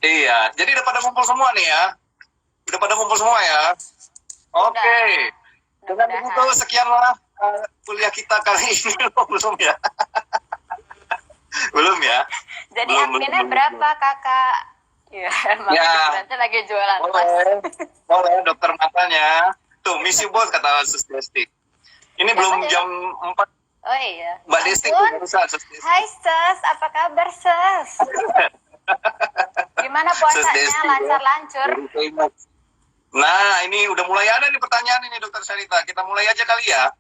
Iya, jadi udah pada ngumpul semua nih ya. Udah pada ngumpul semua ya. Oke. Dengan begitu sekianlah kuliah kita kali ini. Belum ya? Belum ya? Jadi adminnya berapa kakak? Ya, makanya lagi jualan. Boleh dokter matanya. Tuh, misi bos kata Sus Desti. Ini belum jam 4. Oh iya. Mbak Desti barusan Sus Desti. Hai Sus, apa kabar Sus? Gimana puasanya? Lancar-lancar? Nah, ini udah mulai ada nih pertanyaan ini Dokter Syarita. Kita mulai aja kali ya.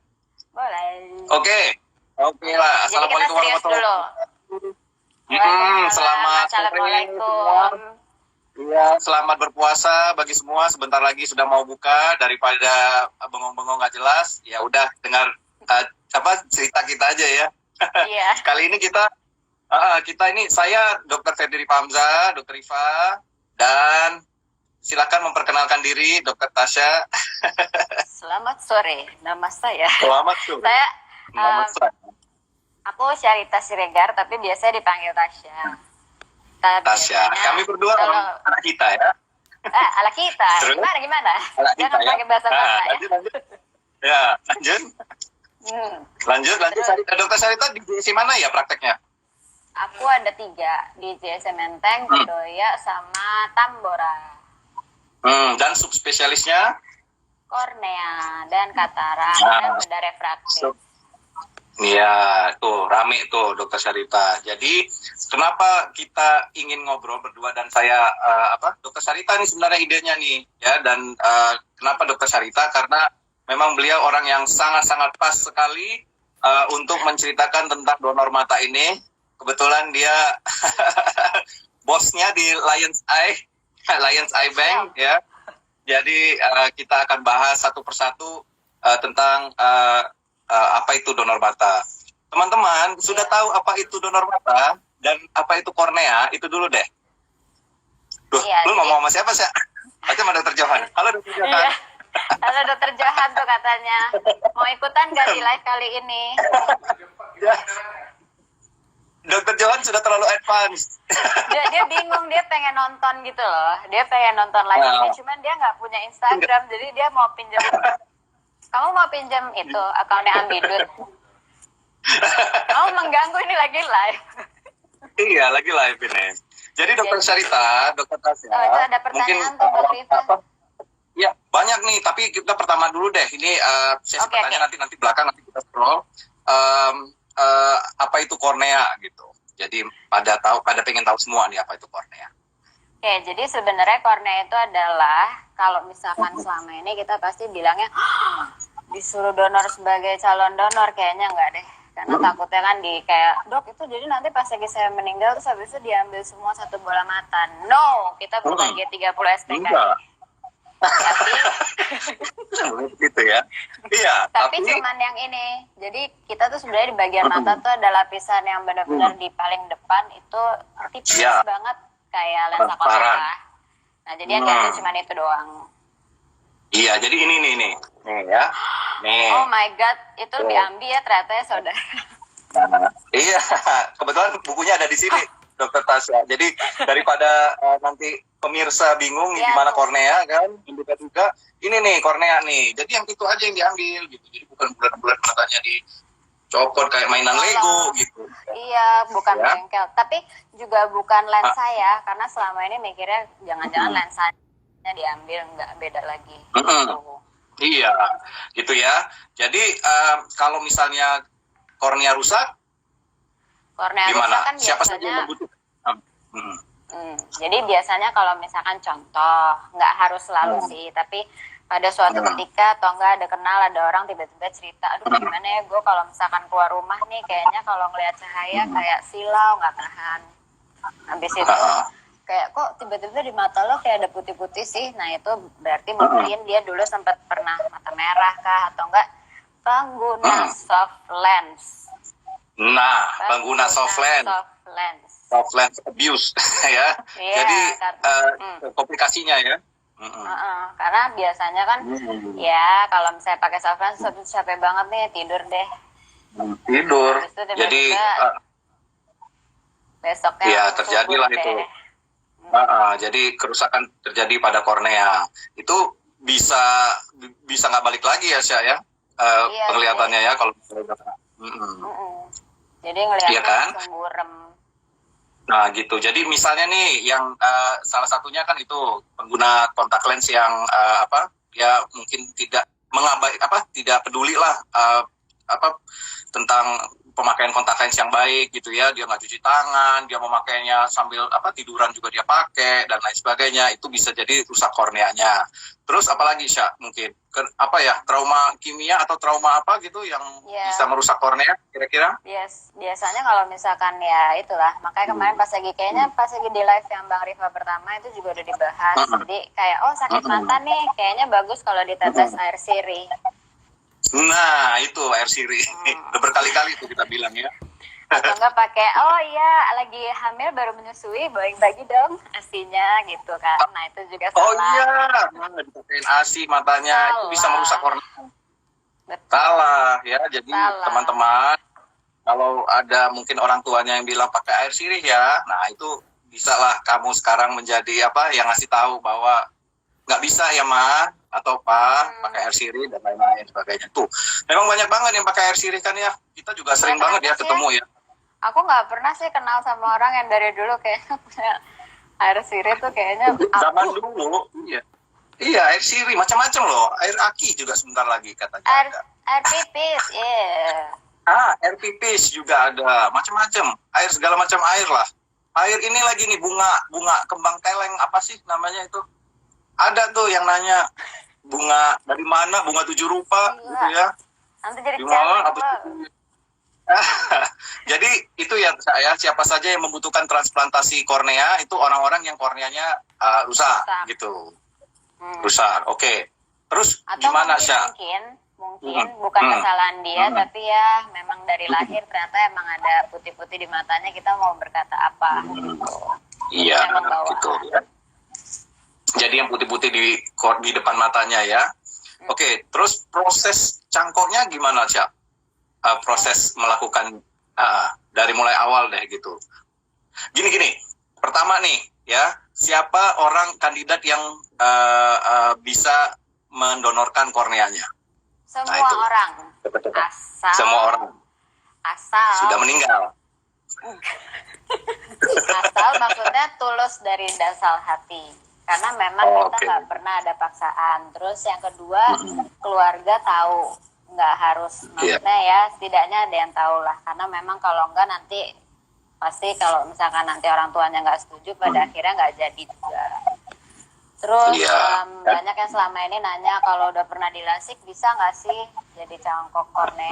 Boleh. Oke lah. Assalamualaikum warahmatullahi wabarakatuh. Selamat sore. Iya, selamat berpuasa bagi semua. Sebentar lagi sudah mau buka. Daripada bengong-bengong nggak jelas, ya udah dengar cerita kita aja ya. Iya. Kali ini kita ini saya Dr. Fedri Pamza, Dr. Iva, dan silakan memperkenalkan diri Dr. Tasya. Selamat sore, nama saya. Selamat sore. Aku Syarita Siregar, tapi biasanya dipanggil Tasya. Tasya. Kami berdua anak kita ya. Ala kita. Gimana? Jangan pakai bahasa-bahasa ya. Ya, lanjut. Dokter Syarita di JSC mana ya prakteknya? Aku ada 3 di JSC Menteng, Bedoya, sama Tambora. Dan subspesialisnya? Kornea dan katarak dan bedah refraktif. Iya, tuh rame tuh Dokter Syarita. Jadi kenapa kita ingin ngobrol berdua dan saya Dokter Syarita nih sebenarnya idenya nih ya, dan kenapa Dokter Syarita, karena memang beliau orang yang sangat-sangat pas sekali untuk menceritakan tentang donor mata ini. Kebetulan dia bosnya di Lions Eye Bank ya. Jadi kita akan bahas satu persatu tentang apa itu donor mata. Teman-teman sudah tahu apa itu donor mata dan apa itu kornea? Itu dulu deh. Lu ngomong sama siapa sih? Aja sama Dokter Johan. Halo Dokter Johan. Iya. Halo Dokter Johan tuh katanya. Mau ikutan gak di live kali ini? Ya. Dokter Johan sudah terlalu advance. Dia bingung, dia pengen nonton gitu loh. Dia pengen nonton live ini, cuman dia nggak punya Instagram, jadi dia mau pinjam. Kamu mau pinjam itu akunnya Ambidut? Kamu mengganggu, ini lagi live. Iya, lagi live ini. Jadi Dokter Syarita, Dokter Tasya. Oh, itu ada pertanyaan tuh Dokter Iva. Ya, banyak nih, tapi kita pertama dulu deh. Ini sesi pertanyaan nanti belakang nanti kita scroll. Apa itu kornea gitu. Jadi pada pengen tahu semua nih apa itu kornea. Oke, jadi sebenarnya kornea itu adalah, kalau misalkan selama ini kita pasti bilangnya disuruh donor sebagai calon donor, kayaknya enggak deh. Karena takutnya kan kayak, dok itu jadi nanti pas lagi saya meninggal terus habis itu diambil semua satu bola mata. No, kita bukan G30 SPKI. Tapi gitu ya. Iya, tapi cuman yang ini. Jadi kita tuh sebenarnya di bagian mata tuh ada lapisan yang benar-benar di paling depan itu tipis banget kayak lensa kontak. Nah, jadi yang diambil cuman itu doang. Iya, jadi ini nih ya. Nih. Oh my god, itu diambil ya ternyata ya saudara. Iya, kebetulan bukunya ada di sini, Dokter Tasya. Jadi daripada nanti pemirsa bingung di mana kornea kan, juga ini nih kornea nih. Jadi yang itu aja yang diambil gitu. Jadi bukan bulan-bulan matanya dicopot kayak mainan Lego gitu. Iya, bukan bengkel. Tapi juga bukan lensa ya, karena selama ini mikirnya jangan-jangan lensanya diambil, nggak beda lagi. Iya, gitu ya. Jadi kalau misalnya kornea rusak, gimana? Kan siapa saja biasanya, yang membutuhkan? Jadi biasanya kalau misalkan contoh, nggak harus selalu sih, tapi pada suatu ketika atau enggak ada orang tiba-tiba cerita, aduh gimana ya gue kalau misalkan keluar rumah nih kayaknya kalau ngelihat cahaya kayak silau, nggak tahan. Habis itu kayak kok tiba-tiba di mata lo kayak ada putih-putih sih. Nah itu berarti mungkin dia dulu sempat pernah mata merah kah atau enggak pengguna soft lens. Nah, pengguna soft lens abuse ya. Jadi komplikasinya ya. Karena biasanya kan ya kalau misalnya pakai soft lens capek banget nih, tidur deh. Jadi besoknya ya terjadilah itu. Jadi kerusakan terjadi pada kornea itu bisa bisa nggak balik lagi ya Syah ya. Iya, Penglihatannya ya kalau jadi ngelihatnya Iya kan? langsung buram. Nah gitu. Jadi misalnya nih yang salah satunya kan itu pengguna kontak lens yang ya mungkin tidak tidak peduli lah tentang pemakaian kontak lens yang baik gitu ya, dia nggak cuci tangan, dia memakainya sambil tiduran juga dia pakai dan lain sebagainya, itu bisa jadi rusak korneanya. Terus apalagi Syah mungkin trauma kimia atau trauma apa gitu yang bisa merusak kornea kira-kira? Biasanya kalau misalkan ya itulah, makanya kemarin pas lagi di live yang Bang Rifa pertama itu juga udah dibahas. Jadi kayak sakit mata nih, kayaknya bagus kalau ditetes air sirih. Nah itu air sirih, udah berkali-kali itu kita bilang ya. Atau enggak pakai lagi hamil baru menyusui, bawain bagi dong asinya gitu kan. Nah itu juga salah. Oh iya, dipakein asi matanya, itu bisa merusak kornea. Salah ya. Jadi teman-teman, kalau ada mungkin orang tuanya yang bilang pakai air sirih ya, nah itu bisa lah kamu sekarang menjadi yang ngasih tahu bahwa nggak bisa ya Ma atau Pak pakai air sirih dan lain-lain sebagainya. Tuh memang banyak banget yang pakai air sirih kan ya, kita juga sering banget ya ketemu ya. Aku nggak pernah sih kenal sama orang yang dari dulu kayaknya punya air sirih tuh kayaknya. Zaman dulu iya air sirih macam-macam loh, air aki juga sebentar lagi katanya. Air pipis air pipis juga ada, macam-macam air, segala macam air lah. Air ini lagi nih bunga kembang teleng, apa sih namanya itu? Ada tuh yang nanya bunga dari mana, bunga 7 rupa gitu ya. Nanti jadi cantik. Jadi itu ya saya, siapa saja yang membutuhkan transplantasi kornea itu orang-orang yang korneanya rusak gitu. Rusak. Oke. Terus atau gimana Syah? Mungkin bukan kesalahan dia, tapi ya memang dari lahir ternyata emang ada putih-putih di matanya, kita mau berkata apa gitu. Iya, gitu ya. Jadi yang putih-putih di depan matanya ya. Oke, terus proses cangkoknya gimana Syah? Proses melakukan dari mulai awal deh gitu. Gini, pertama nih ya, siapa orang kandidat yang bisa mendonorkan korneanya? Semua orang. Semua orang. Asal. Sudah meninggal. Asal maksudnya tulus dari dasar hati. Karena memang kita nggak pernah ada paksaan. Terus yang kedua, keluarga tahu. Nggak harus, maksudnya ya setidaknya ada yang tahu lah. Karena memang kalau enggak nanti pasti kalau misalkan nanti orang tuanya nggak setuju, pada akhirnya nggak jadi juga. Terus banyak yang selama ini nanya kalau udah pernah dilasik bisa nggak sih jadi cangkok kornea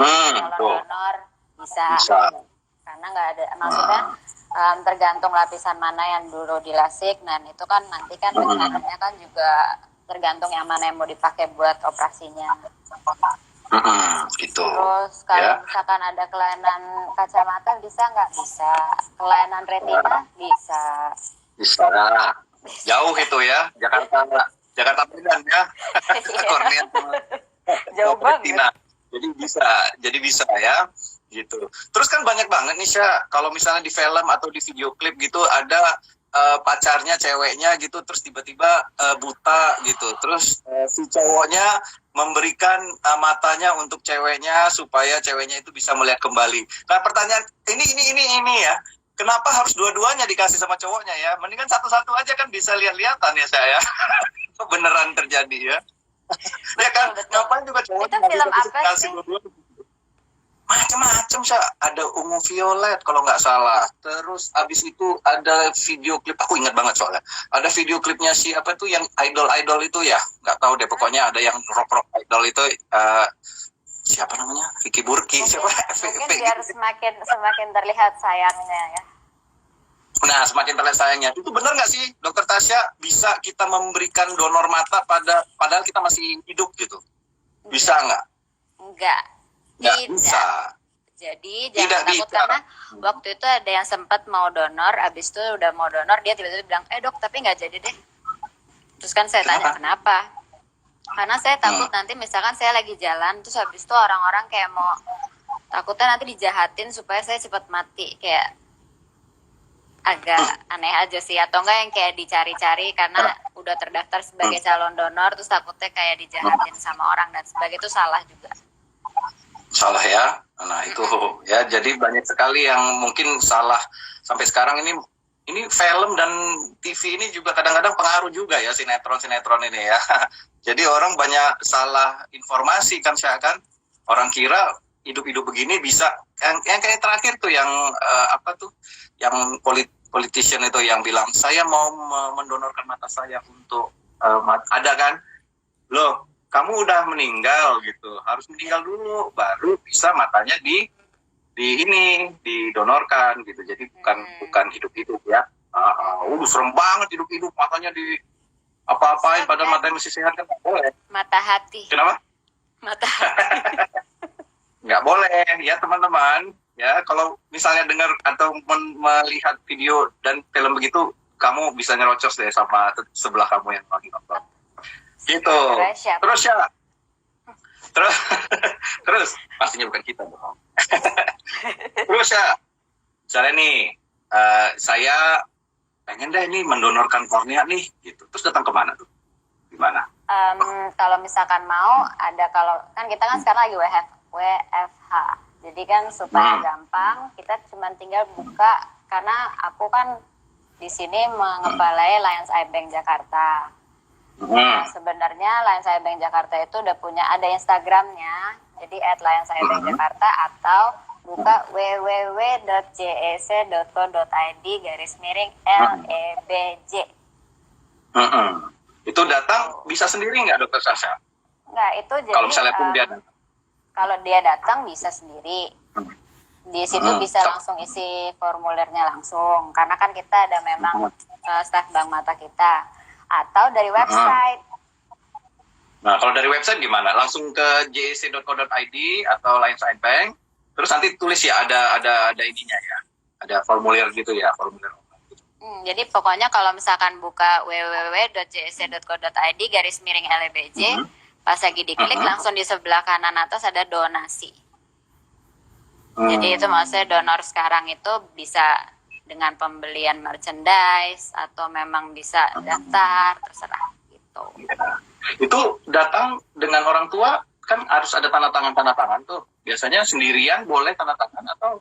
kalau donor? Bisa. Karena nggak ada, maksudnya tergantung lapisan mana yang dulu dilasik, dan itu kan nanti kan rencananya kan juga tergantung yang mana yang mau dipakai buat operasinya. Gitu. Terus kalau misalkan ada kelainan kacamata bisa nggak? Bisa. Kelainan retina bisa. Jauh itu ya, Jakarta Medan ya. Kornea jauh banget. Jadi bisa ya. Gitu. Terus kan banyak banget nih Syah, kalau misalnya di film atau di video klip gitu ada pacarnya ceweknya gitu, terus tiba-tiba buta gitu, terus si cowoknya memberikan matanya untuk ceweknya supaya ceweknya itu bisa melihat kembali. Nah pertanyaan ini ya, kenapa harus dua-duanya dikasih sama cowoknya ya? Mendingan satu-satu aja kan bisa lihat-lihatan ya saya. Beneran terjadi ya. Ya kan, ngapain juga cowoknya itu film apa sih? Macam-macam Syah, ada ungu violet kalau nggak salah. Terus abis itu ada video klip, aku ingat banget soalnya. Ada video klipnya siapa tuh yang idol itu ya, nggak tahu deh, pokoknya ada yang rock idol itu siapa namanya, Vicky Burki siapa? Mungkin biar semakin terlihat sayangnya ya. Nah semakin terlihat sayangnya. Itu benar nggak sih Dokter Tasya, bisa kita memberikan donor mata padahal kita masih hidup gitu? Bisa nggak? Enggak. Nggak bisa. Jadi jangan takut, karena waktu itu ada yang sempat mau donor, abis itu udah mau donor, dia tiba-tiba bilang, dok tapi nggak jadi deh. Terus kan saya tanya kenapa? Karena saya takut nanti misalkan saya lagi jalan, terus habis itu orang-orang kayak mau, takutnya nanti dijahatin supaya saya cepat mati, kayak agak aneh aja sih, atau enggak yang kayak dicari-cari karena udah terdaftar sebagai calon donor terus takutnya kayak dijahatin sama orang dan sebagainya, itu salah juga. Salah ya. Nah itu ya, jadi banyak sekali yang mungkin salah sampai sekarang ini film dan TV ini juga kadang-kadang pengaruh juga ya, sinetron ini ya. Jadi orang banyak salah informasi kan, saya kan orang kira hidup-hidup begini bisa yang kayak terakhir tuh yang apa tuh yang politician itu yang bilang saya mau mendonorkan mata saya untuk ada kan, loh kamu udah meninggal gitu, harus meninggal dulu baru bisa matanya didonorkan gitu. Jadi bukan hidup-hidup ya. Serem banget hidup-hidup matanya di apa-apain padahal matanya masih sehat kan, nggak boleh. Mata hati. Kenapa? Mata hati. Nggak boleh ya teman-teman ya. Kalau misalnya dengar atau melihat video dan film begitu, kamu bisa nyerocos deh sama sebelah kamu yang lagi nonton gitu. Terus ya terus pastinya bukan kita dong. Terus ya misalnya nih saya pengen deh nih mendonorkan kornea nih gitu, terus datang kemana tuh, gimana? Kalau misalkan mau ada, kalau kan kita kan sekarang lagi WFH, jadi kan supaya gampang kita cuma tinggal buka, karena aku kan di sini mengepalai Lions Eye Bank Jakarta. Nah, sebenarnya Lions Eye Bank Jakarta itu udah punya, ada Instagramnya, jadi @lionseybank_jakarta, atau buka www.jec.co.id/LEBJ. Itu datang bisa sendiri nggak Dokter Sasha? Nggak, itu jadi kalau misalnya pun dia kalau dia datang bisa sendiri. Di situ bisa langsung isi formulirnya langsung, karena kan kita ada memang staf bank mata kita, atau dari website. Nah, kalau dari website gimana? Langsung ke jec.co.id atau Lions Eye Bank, terus nanti tulis ya ada ininya ya, ada formulir gitu ya, formulir. Jadi pokoknya kalau misalkan buka www.jec.co.id/LEBJ, pas lagi diklik langsung di sebelah kanan atas ada donasi. Jadi itu maksudnya donor sekarang itu bisa dengan pembelian merchandise atau memang bisa daftar, terserah gitu. Itu datang dengan orang tua kan harus ada tanda tangan tuh. Biasanya sendirian boleh tanda tangan atau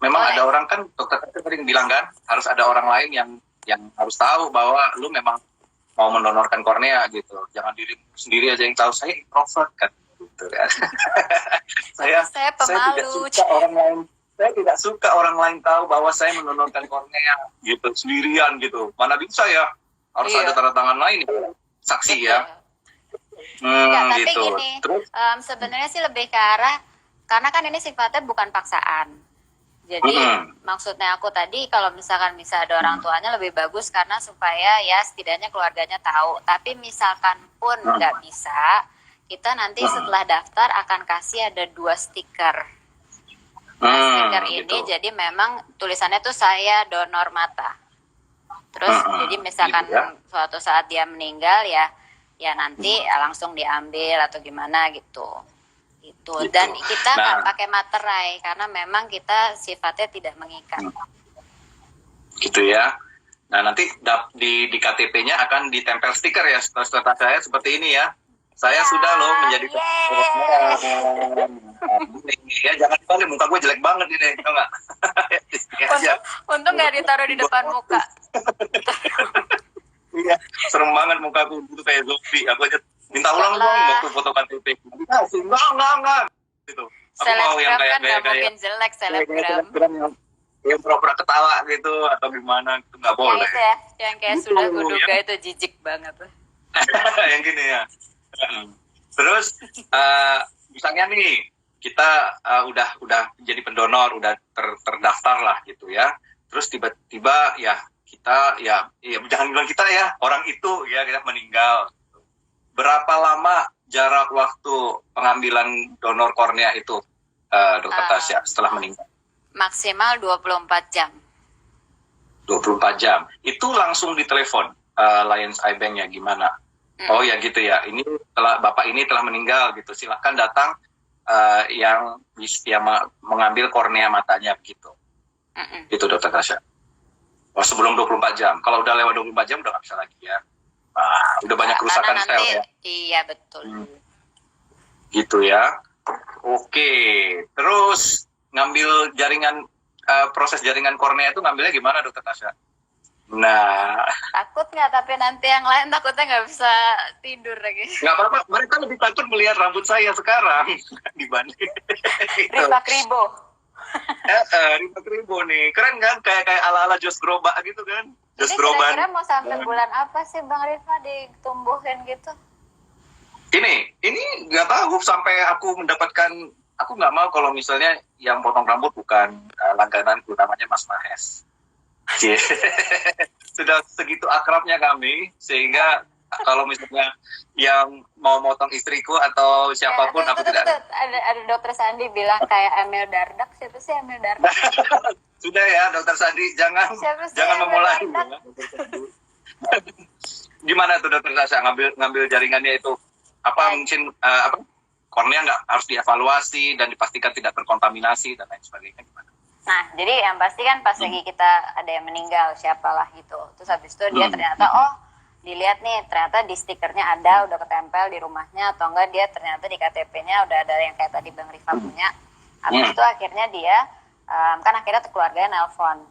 memang boleh. Ada orang kan, dokter tadi bilang kan harus ada orang lain yang harus tahu bahwa lu memang mau mendonorkan kornea gitu. Jangan diri sendiri aja yang tahu. Saya introvert kan gitu kan. saya pemalu. Saya tidak suka orang lain tahu bahwa saya mendonorkan kornea gitu sendirian gitu. Mana bisa ya? Harus ada tanda tangan lain ya. Saksi ya. Tapi gitu. Gini, sebenarnya sih lebih ke arah, karena kan ini sifatnya bukan paksaan. Jadi maksudnya aku tadi kalau misalkan bisa ada orang tuanya lebih bagus, karena supaya ya setidaknya keluarganya tahu. Tapi misalkan pun nggak bisa, kita nanti setelah daftar akan kasih ada 2 stiker. Stiker ini gitu. Jadi memang tulisannya tuh saya donor mata. Terus jadi misalkan gitu ya, suatu saat dia meninggal ya nanti langsung diambil atau gimana gitu. Dan kita nggak pakai materai karena memang kita sifatnya tidak mengikat. Gitu ya. Nah nanti di KTP-nya akan ditempel stiker ya, setelah saya seperti ini ya. Saya sudah loh menjadi ya, jangan dibalik, muka gue jelek banget ini, tau nggak? Untung nggak ditaruh di depan muka. Iya, serem banget muka aku itu kayak zombie. Aku aja minta ulang dong waktu foto KTP. Enggak. Gitu. Aku mau yang kayak mungkin jelek selebgram. Yang pura-pura ketawa gitu atau gimana, itu nggak boleh. Itu ya, yang kayak sudah kuduga itu jijik banget. Yang gini ya. Terus misalnya nih kita udah jadi pendonor, udah terdaftar lah gitu ya. Terus tiba-tiba ya kita ya jangan bilang kita ya, orang itu ya kita meninggal. Berapa lama jarak waktu pengambilan donor kornea itu, Dokter Tasya, setelah meninggal? Maksimal 24 jam. 24 jam. Itu langsung ditelepon Lions Eye Bank-nya gimana? Oh ya gitu ya, ini Bapak ini telah meninggal gitu, silakan datang yang mengambil kornea matanya begitu. Gitu Dokter Tasya. Oh, sebelum 24 jam. Kalau udah lewat 24 jam udah nggak bisa lagi ya. Udah banyak kerusakan karena sel nanti, ya. iya betul. Gitu ya. Oke. Terus ngambil jaringan proses jaringan kornea itu ngambilnya gimana, Dokter Tasya? Nah, Takut nggak? Tapi nanti yang lain takutnya nggak bisa tidur lagi. nggak apa-apa. Mereka lebih takut melihat rambut saya sekarang dibanding itu. Riba Kribo. Riba Kribo nih. Keren kan? Kayak ala-ala Josh Groban gitu kan? Josh Jadi Groban. kira-kira mau sampai bulan apa sih Bang Rifa ditumbuhin gitu? Ini nggak tahu sampai aku mendapatkan. Aku nggak mau kalau misalnya yang potong rambut bukan langgananku, namanya Mas Mahes. Sudah segitu akrabnya kami, sehingga kalau misalnya yang mau motong istriku atau siapapun aku tidak ada Dokter Sandi bilang kayak Emil Dardak. Siapa sih Emil Dardak? Sudah ya, Dokter Sandi, jangan memulai. Gimana tuh Dokter Sasha ngambil jaringannya itu? Apa mungkin kornea nggak harus dievaluasi dan dipastikan tidak terkontaminasi dan lain sebagainya, gimana? Nah, jadi yang pasti kan pas lagi kita ada yang meninggal, siapalah gitu. Terus habis itu dia ternyata, dilihat nih, ternyata di stikernya ada, udah ketempel di rumahnya, atau enggak dia ternyata di KTP-nya udah ada yang kayak tadi Bang Rifa punya. Habis itu akhirnya dia, kan akhirnya keluarganya nelpon.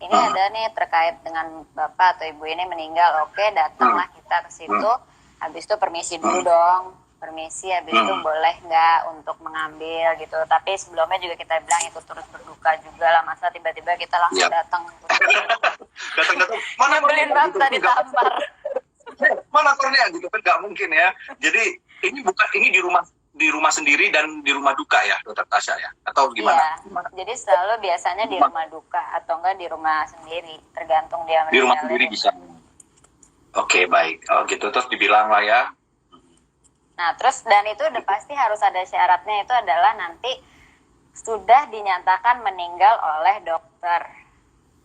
Ini ada nih terkait dengan bapak atau ibu ini meninggal, oke, datanglah kita ke situ. Habis itu permisi dulu dong. Permisi, habis itu boleh nggak untuk mengambil gitu. Tapi sebelumnya juga kita bilang ikut turut berduka juga lah. Masa tiba-tiba kita langsung datang. Datang-datang, mana nyebelin banget tadi tampar. Mana kornea gitu kan, nggak mungkin ya. Jadi ini di rumah sendiri dan di rumah duka ya, Dokter Tasya ya? Atau gimana? Iya, jadi selalu biasanya di rumah duka atau enggak di rumah sendiri. Tergantung dia meninggal. Di rumah sendiri bisa. Oke, baik. Oh gitu, terus dibilang lah ya. Nah, terus dan itu udah pasti harus ada syaratnya, itu adalah nanti sudah dinyatakan meninggal oleh dokter.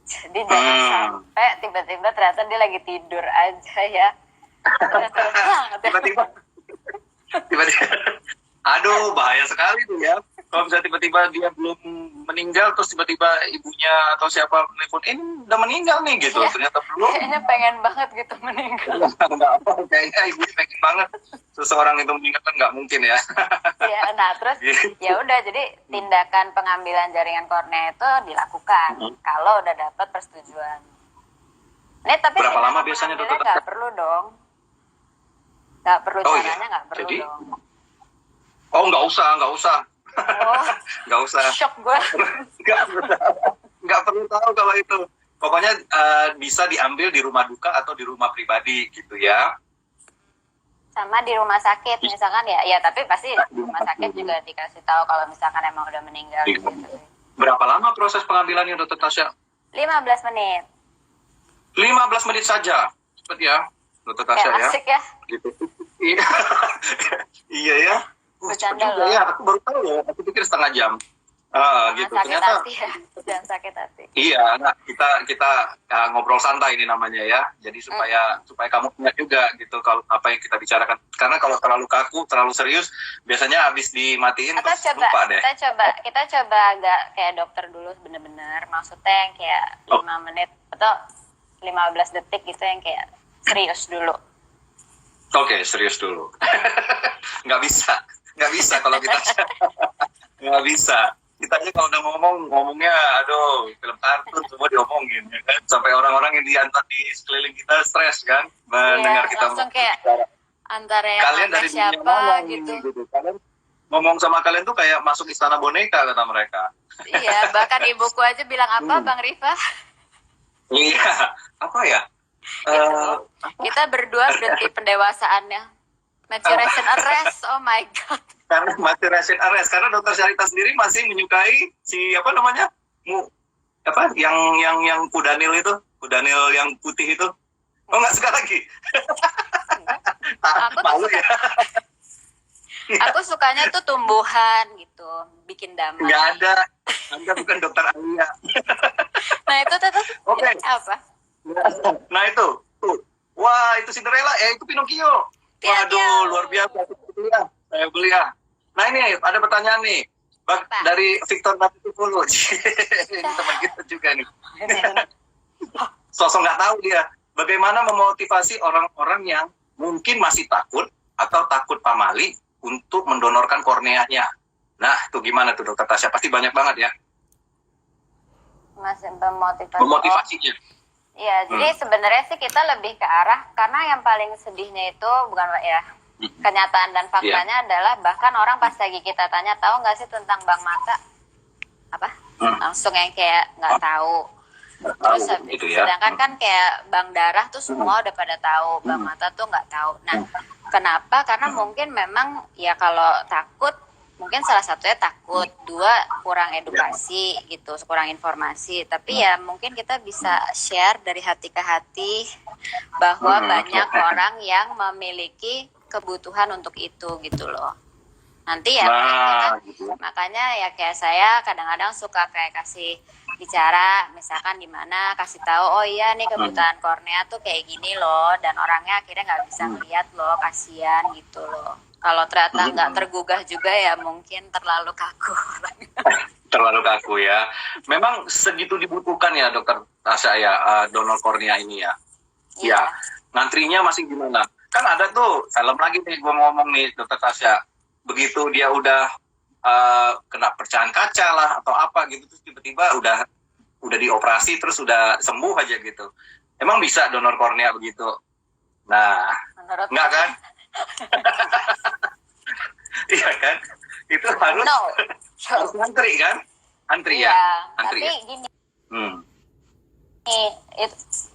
Jadi jangan sampai tiba-tiba ternyata dia lagi tidur aja ya. Tiba-tiba. Aduh, bahaya sekali tuh ya. Kalau misalnya tiba-tiba dia belum meninggal, terus tiba-tiba ibunya atau siapa nelfon, ini udah meninggal nih gitu. Ya, ternyata belum. Kayaknya pengen banget gitu meninggal. Enggak apa, kayaknya ibunya pengen banget. Seseorang itu meninggal kan nggak mungkin ya. Iya, nah terus ya udah, jadi tindakan pengambilan jaringan kornea itu dilakukan kalau udah dapat persetujuan. Ini tapi berapa lama biasanya Dokter? Nggak perlu dong. Nggak perlu, caranya nggak perlu jadi, dong. Oh, nggak usah. Nggak usah. Shock gue. Nggak perlu tahu kalau itu. Pokoknya bisa diambil di rumah duka atau di rumah pribadi gitu ya. Sama di rumah sakit misalkan ya tapi pasti di rumah sakit juga dikasih tahu kalau misalkan emang udah meninggal gitu. Berapa lama proses pengambilannya, Dokter Tasya? 15 menit. 15 menit saja. Cepet ya, Dokter Tasya ya. Asik ya. Gitu. Iya ya. Bercanda loh. Ya, aku baru tahu ya. Aku pikir setengah jam. Gitu. Sakit Ternyata. hati ya. Jangan sakit hati. Iya, nah, kita ngobrol santai ini namanya ya. Jadi supaya kamu punya juga gitu kalau apa yang kita bicarakan. Karena kalau terlalu kaku, terlalu serius, biasanya habis dimatiin Atau terus lupa deh. Kita coba agak kayak dokter dulu bener-bener. Maksudnya yang kayak 5 menit atau 15 detik gitu yang kayak serius dulu. Oke, serius dulu. Nggak bisa kalau kita nggak bisa. Kita aja kalau udah ngomongnya aduh, film kartun semua diomongin ya kan, sampai orang-orang yang di sekeliling kita stres kan mendengar kita langsung kayak antara yang kalian dari siapa gitu. Kalian ngomong sama kalian tuh kayak masuk istana boneka kata mereka. Iya, bahkan ibuku aja bilang apa Bang Rifa? Iya, apa ya? Kita berdua berhenti pendewasaannya. Maturation arrest, oh my god. Karena maturation arrest, karena Dokter Syarita sendiri masih menyukai si apa namanya, yang kudanil itu, kudanil yang putih itu. Oh nggak suka lagi. Malu ya. Aku sukanya tuh tumbuhan gitu, bikin damai. Nggak ada, Anda bukan Dokter Alia. Nah itu tetap apa? Nah itu, tuh. Wah itu Cinderella, itu Pinocchio. Waduh, luar biasa. Saya beli ya. Nah ini ada pertanyaan nih. Dari Victor Natifulu. Ini teman kita juga nih. Sosok nggak tahu dia. Bagaimana memotivasi orang-orang yang mungkin masih takut atau takut pamali untuk mendonorkan korneanya. Nah, itu gimana tuh Dokter Tasya? Pasti banyak banget ya. Masih memotivasi. Memotivasinya. Iya, jadi sebenarnya sih kita lebih ke arah, karena yang paling sedihnya itu bukan ya, kenyataan dan faktanya adalah bahkan orang pas lagi kita tanya, tahu nggak sih tentang bank mata? Apa? Langsung yang kayak nggak tahu. Terus gitu ya. sedangkan kan kayak bank darah tuh semua udah pada tahu, bank mata tuh nggak tahu. Nah, kenapa? Karena mungkin memang ya kalau takut, mungkin salah satunya takut, dua kurang edukasi gitu, kurang informasi. Tapi ya mungkin kita bisa share dari hati ke hati bahwa banyak orang yang memiliki kebutuhan untuk itu gitu loh. Nanti ya makanya ya kayak saya kadang-kadang suka kayak kasih bicara, misalkan di mana kasih tahu, oh iya nih kebutuhan kornea tuh kayak gini loh, dan orangnya akhirnya nggak bisa ngeliat loh, kasihan gitu loh. Kalau ternyata nggak tergugah juga ya mungkin terlalu kaku. Terlalu kaku ya. Memang segitu dibutuhkan ya Dokter Tasya ya, donor kornea ini ya. Iya. Ya, ngantrinya masih gimana? Kan ada tuh film lagi nih gue ngomong nih Dokter Tasya. Begitu dia udah kena pecahan kaca lah atau apa gitu, terus tiba-tiba udah dioperasi terus udah sembuh aja gitu. Emang bisa donor kornea begitu? Nah, menurut enggak kan? Iya kan? Itu harus harus ngantri kan? Antri iya, ya? Antri tapi ya? gini.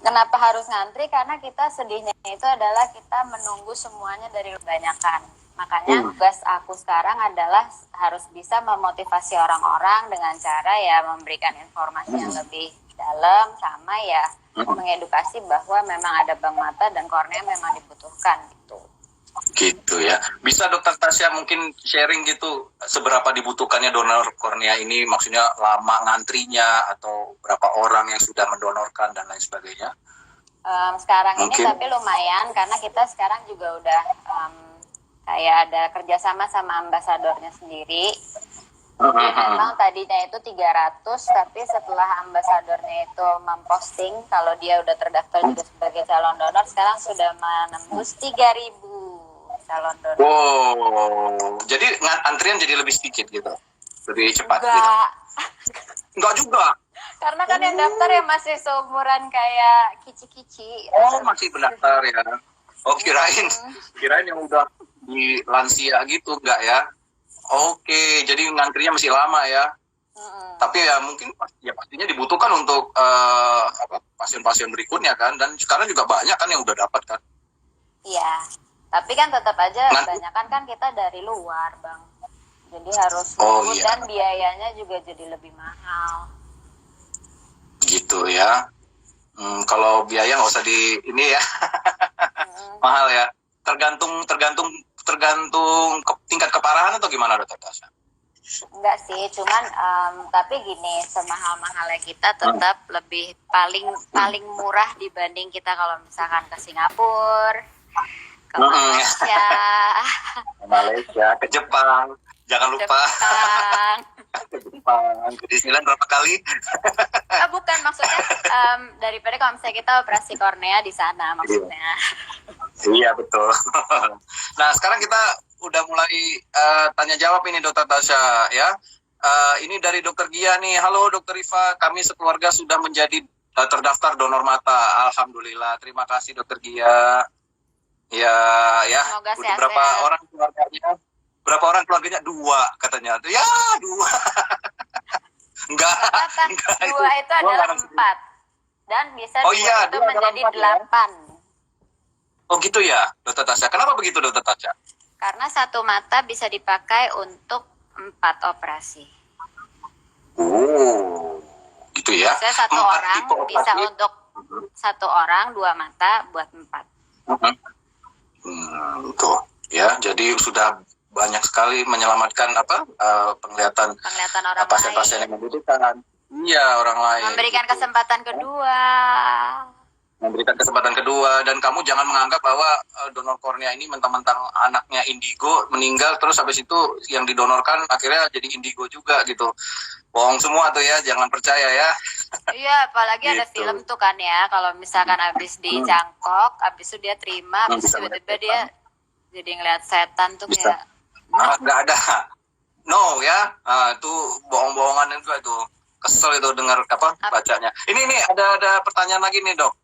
Kenapa harus ngantri? Karena kita sedihnya itu adalah kita menunggu semuanya dari kebanyakan. Makanya tugas aku sekarang adalah harus bisa memotivasi orang-orang dengan cara ya memberikan informasi yang lebih dalam, sama ya mengedukasi bahwa memang ada bank mata dan kornea memang dibutuhkan gitu. Gitu ya. Bisa Dokter Tasya mungkin sharing gitu seberapa dibutuhkannya donor kornea ini, maksudnya lama ngantrinya atau berapa orang yang sudah mendonorkan dan lain sebagainya? Sekarang mungkin. Ini tapi lumayan karena kita sekarang juga udah kayak ada kerjasama sama ambasadornya sendiri. Memang tadinya itu 300, tapi setelah ambasadornya itu memposting kalau dia udah terdaftar juga sebagai calon donor, sekarang sudah menembus 3.000 calon donor. Wow, jadi antrian jadi lebih sedikit gitu, lebih cepat. Enggak. Gitu. Enggak juga. Karena kan yang daftar ya masih seumuran kayak kici-kici. Oh, masih pendaftar ya. Oh, kirain yang udah di lansia gitu, enggak ya? Oke, jadi ngantrinya masih lama ya. Tapi ya mungkin ya pastinya dibutuhkan untuk pasien-pasien berikutnya kan, dan sekarang juga banyak kan yang udah dapat kan. Iya, tapi kan tetap aja kebanyakan kan kita dari luar, Bang. Jadi harus iya. Dan biayanya juga jadi lebih mahal. Gitu ya. Kalau biaya nggak usah di ini ya. Mahal ya. Tergantung tingkat keparahan atau gimana Dokter Tasya? Enggak sih, cuman tapi gini, semahal-mahalnya kita tetap lebih paling murah dibanding kita kalau misalkan ke Singapura, ke Malaysia, ke Jepang, jangan lupa. Ke Jepang, ke Disneyland berapa kali? Bukan, maksudnya daripada kalau misalnya kita operasi kornea di sana maksudnya. Iya betul. Nah sekarang kita udah mulai tanya jawab ini Dokter Tasya ya. Ini dari Dokter Gia nih. Halo Dokter Rifa, kami sekeluarga sudah menjadi terdaftar donor mata. Alhamdulillah. Terima kasih Dokter Gia. Ya. Semoga udah berapa orang keluarganya? Berapa orang keluarganya? 2 katanya. Ya 2. Enggak. 2 itu adalah 4. Dan bisa itu menjadi 8. Oh gitu ya, Dokter Tasya. Kenapa begitu Dokter Tasya? Karena satu mata bisa dipakai untuk 4 operasi. Oh, gitu ya. Bisa satu orang bisa untuk 1 orang 2 mata buat 4. Tuh ya. Jadi sudah banyak sekali menyelamatkan penglihatan orang pasien-pasien yang membutuhkan. Iya, orang lain. Memberikan kesempatan kedua. memberikan kesempatan kedua, dan kamu jangan menganggap bahwa donor kornea ini mentang-mentang anaknya indigo meninggal terus habis itu yang didonorkan akhirnya jadi indigo juga gitu. Bohong semua tuh ya, jangan percaya ya. Iya, apalagi ada Gitu. film tuh kan ya, kalau misalkan abis dicangkok, abis itu dia terima, abis Bisa tiba-tiba melihat dia jadi ngeliat setan tuh Bisa. kayak, nah, Nggak ada. No ya, itu bohong-bohongan juga itu. Kesel itu dengar bacanya. Ini ada pertanyaan lagi nih dok.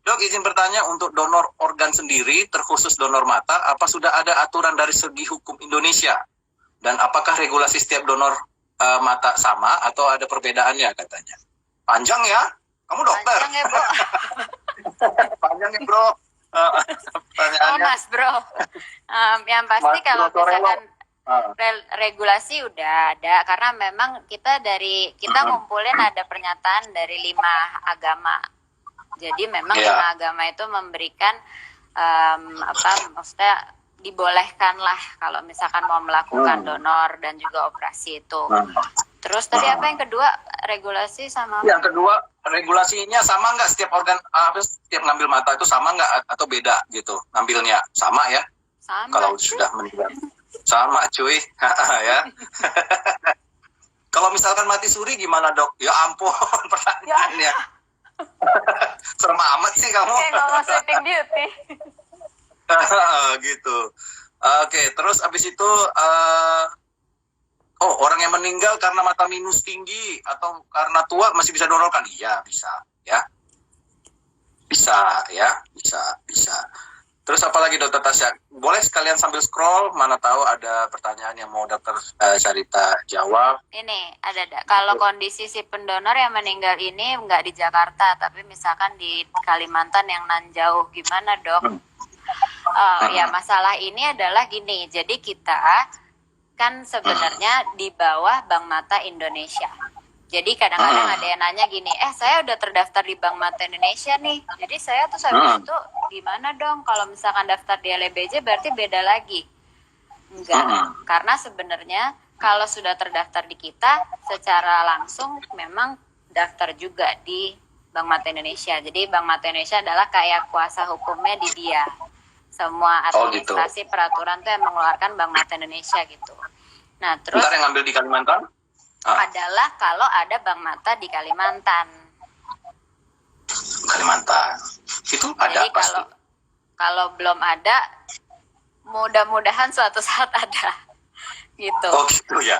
Dok izin bertanya, untuk donor organ sendiri terkhusus donor mata, apa sudah ada aturan dari segi hukum Indonesia? Dan apakah regulasi setiap donor mata sama atau ada perbedaannya katanya? Panjang ya, kamu dokter. panjang ya bro. Panjang ya bro. Oh Pertanyaannya. mas bro. Yang pasti Mas kalau Bro Torello. misalkan regulasi udah ada, karena memang kita ngumpulin ada pernyataan dari 5 agama. Jadi memang 5 agama itu memberikan maksudnya dibolehkan lah kalau misalkan mau melakukan donor dan juga operasi itu. Terus tadi apa yang kedua, regulasi sama? Yang kedua, regulasinya sama nggak setiap organ, setiap ngambil mata itu sama nggak atau beda gitu ngambilnya? Sama ya? Sama. Kalau sudah meninggal. Sama cuy. Ya. Kalau misalkan mati suri gimana dok? Ya ampun pertanyaannya. Serem amat sih kamu. Kayak ngomong sleeping beauty. Gitu. Oke, terus abis itu orang yang meninggal karena mata minus tinggi atau karena tua masih bisa donorkan? Iya, bisa ya. Bisa ya, bisa. Terus apa lagi dokter Tasya? Boleh sekalian sambil scroll, mana tahu ada pertanyaan yang mau dokter Syarita jawab. Ini ada. Kalau kondisi si pendonor yang meninggal ini nggak di Jakarta, tapi misalkan di Kalimantan yang nan jauh, gimana dok? Ya masalah ini adalah gini, jadi kita kan sebenarnya di bawah Bank Mata Indonesia. Jadi kadang-kadang ada yang nanya gini, saya udah terdaftar di Bank Mata Indonesia nih, jadi saya tuh habis itu gimana dong kalau misalkan daftar di LBJ berarti beda lagi? Enggak, karena sebenarnya kalau sudah terdaftar di kita secara langsung memang daftar juga di Bank Mata Indonesia. Jadi Bank Mata Indonesia adalah kayak kuasa hukumnya di dia. Semua administrasi peraturan tuh yang mengeluarkan Bank Mata Indonesia gitu. Nah terus yang ngambil di Kalimantan? Adalah kalau ada Bank Mata di Kalimantan. Itu ada. Jadi pasti. kalau belum ada, mudah-mudahan suatu saat ada. Gitu. Oh gitu ya.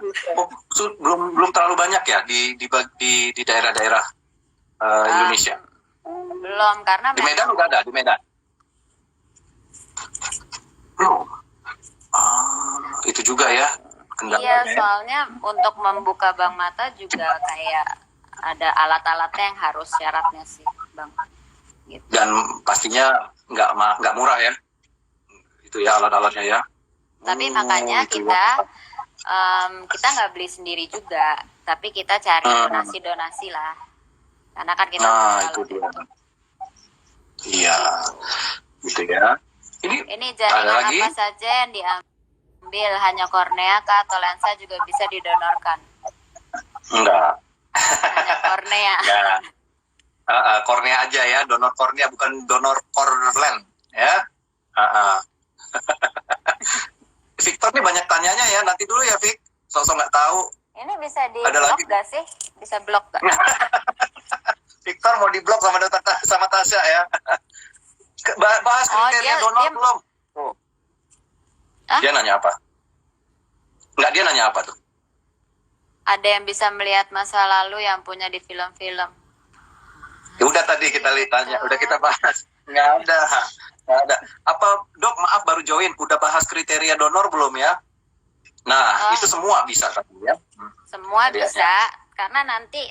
Belum terlalu banyak ya di daerah-daerah Indonesia. Belum, karena Di Medan nggak ada, di Medan. Belum. Itu juga ya. Iya, soalnya untuk membuka Bank Mata juga kayak ada alat-alatnya yang harus syaratnya sih, Bang. Gitu. Dan pastinya nggak murah ya. Itu ya alat-alatnya ya. Tapi makanya kita nggak beli sendiri juga, tapi kita cari donasi-donasi lah. Karena kan kita itu dia. Iya, gitu ya. Ini jaringan apa saja yang diambil, hanya kornea kah atau lensa juga bisa didonorkan? Enggak. Hanya kornea. Ya. Kornea aja ya, donor kornea bukan donor korlen ya. Victor nih banyak tanyanya ya, nanti dulu ya Vic. Sosok nggak tahu. Ini bisa di-blok gak sih? Bisa blok gak? Victor mau di-blok sama Tasya ya. Bahas kriteria donor belum? Dia nanya apa? Enggak, dia nanya apa tuh? Ada yang bisa melihat masa lalu yang punya di film-film. Ya udah tadi kita tanya, udah kita bahas. Nggak ada. Apa dok, maaf baru join, udah bahas kriteria donor belum ya? Nah, itu semua bisa kan ya? Semua bisa, karena nanti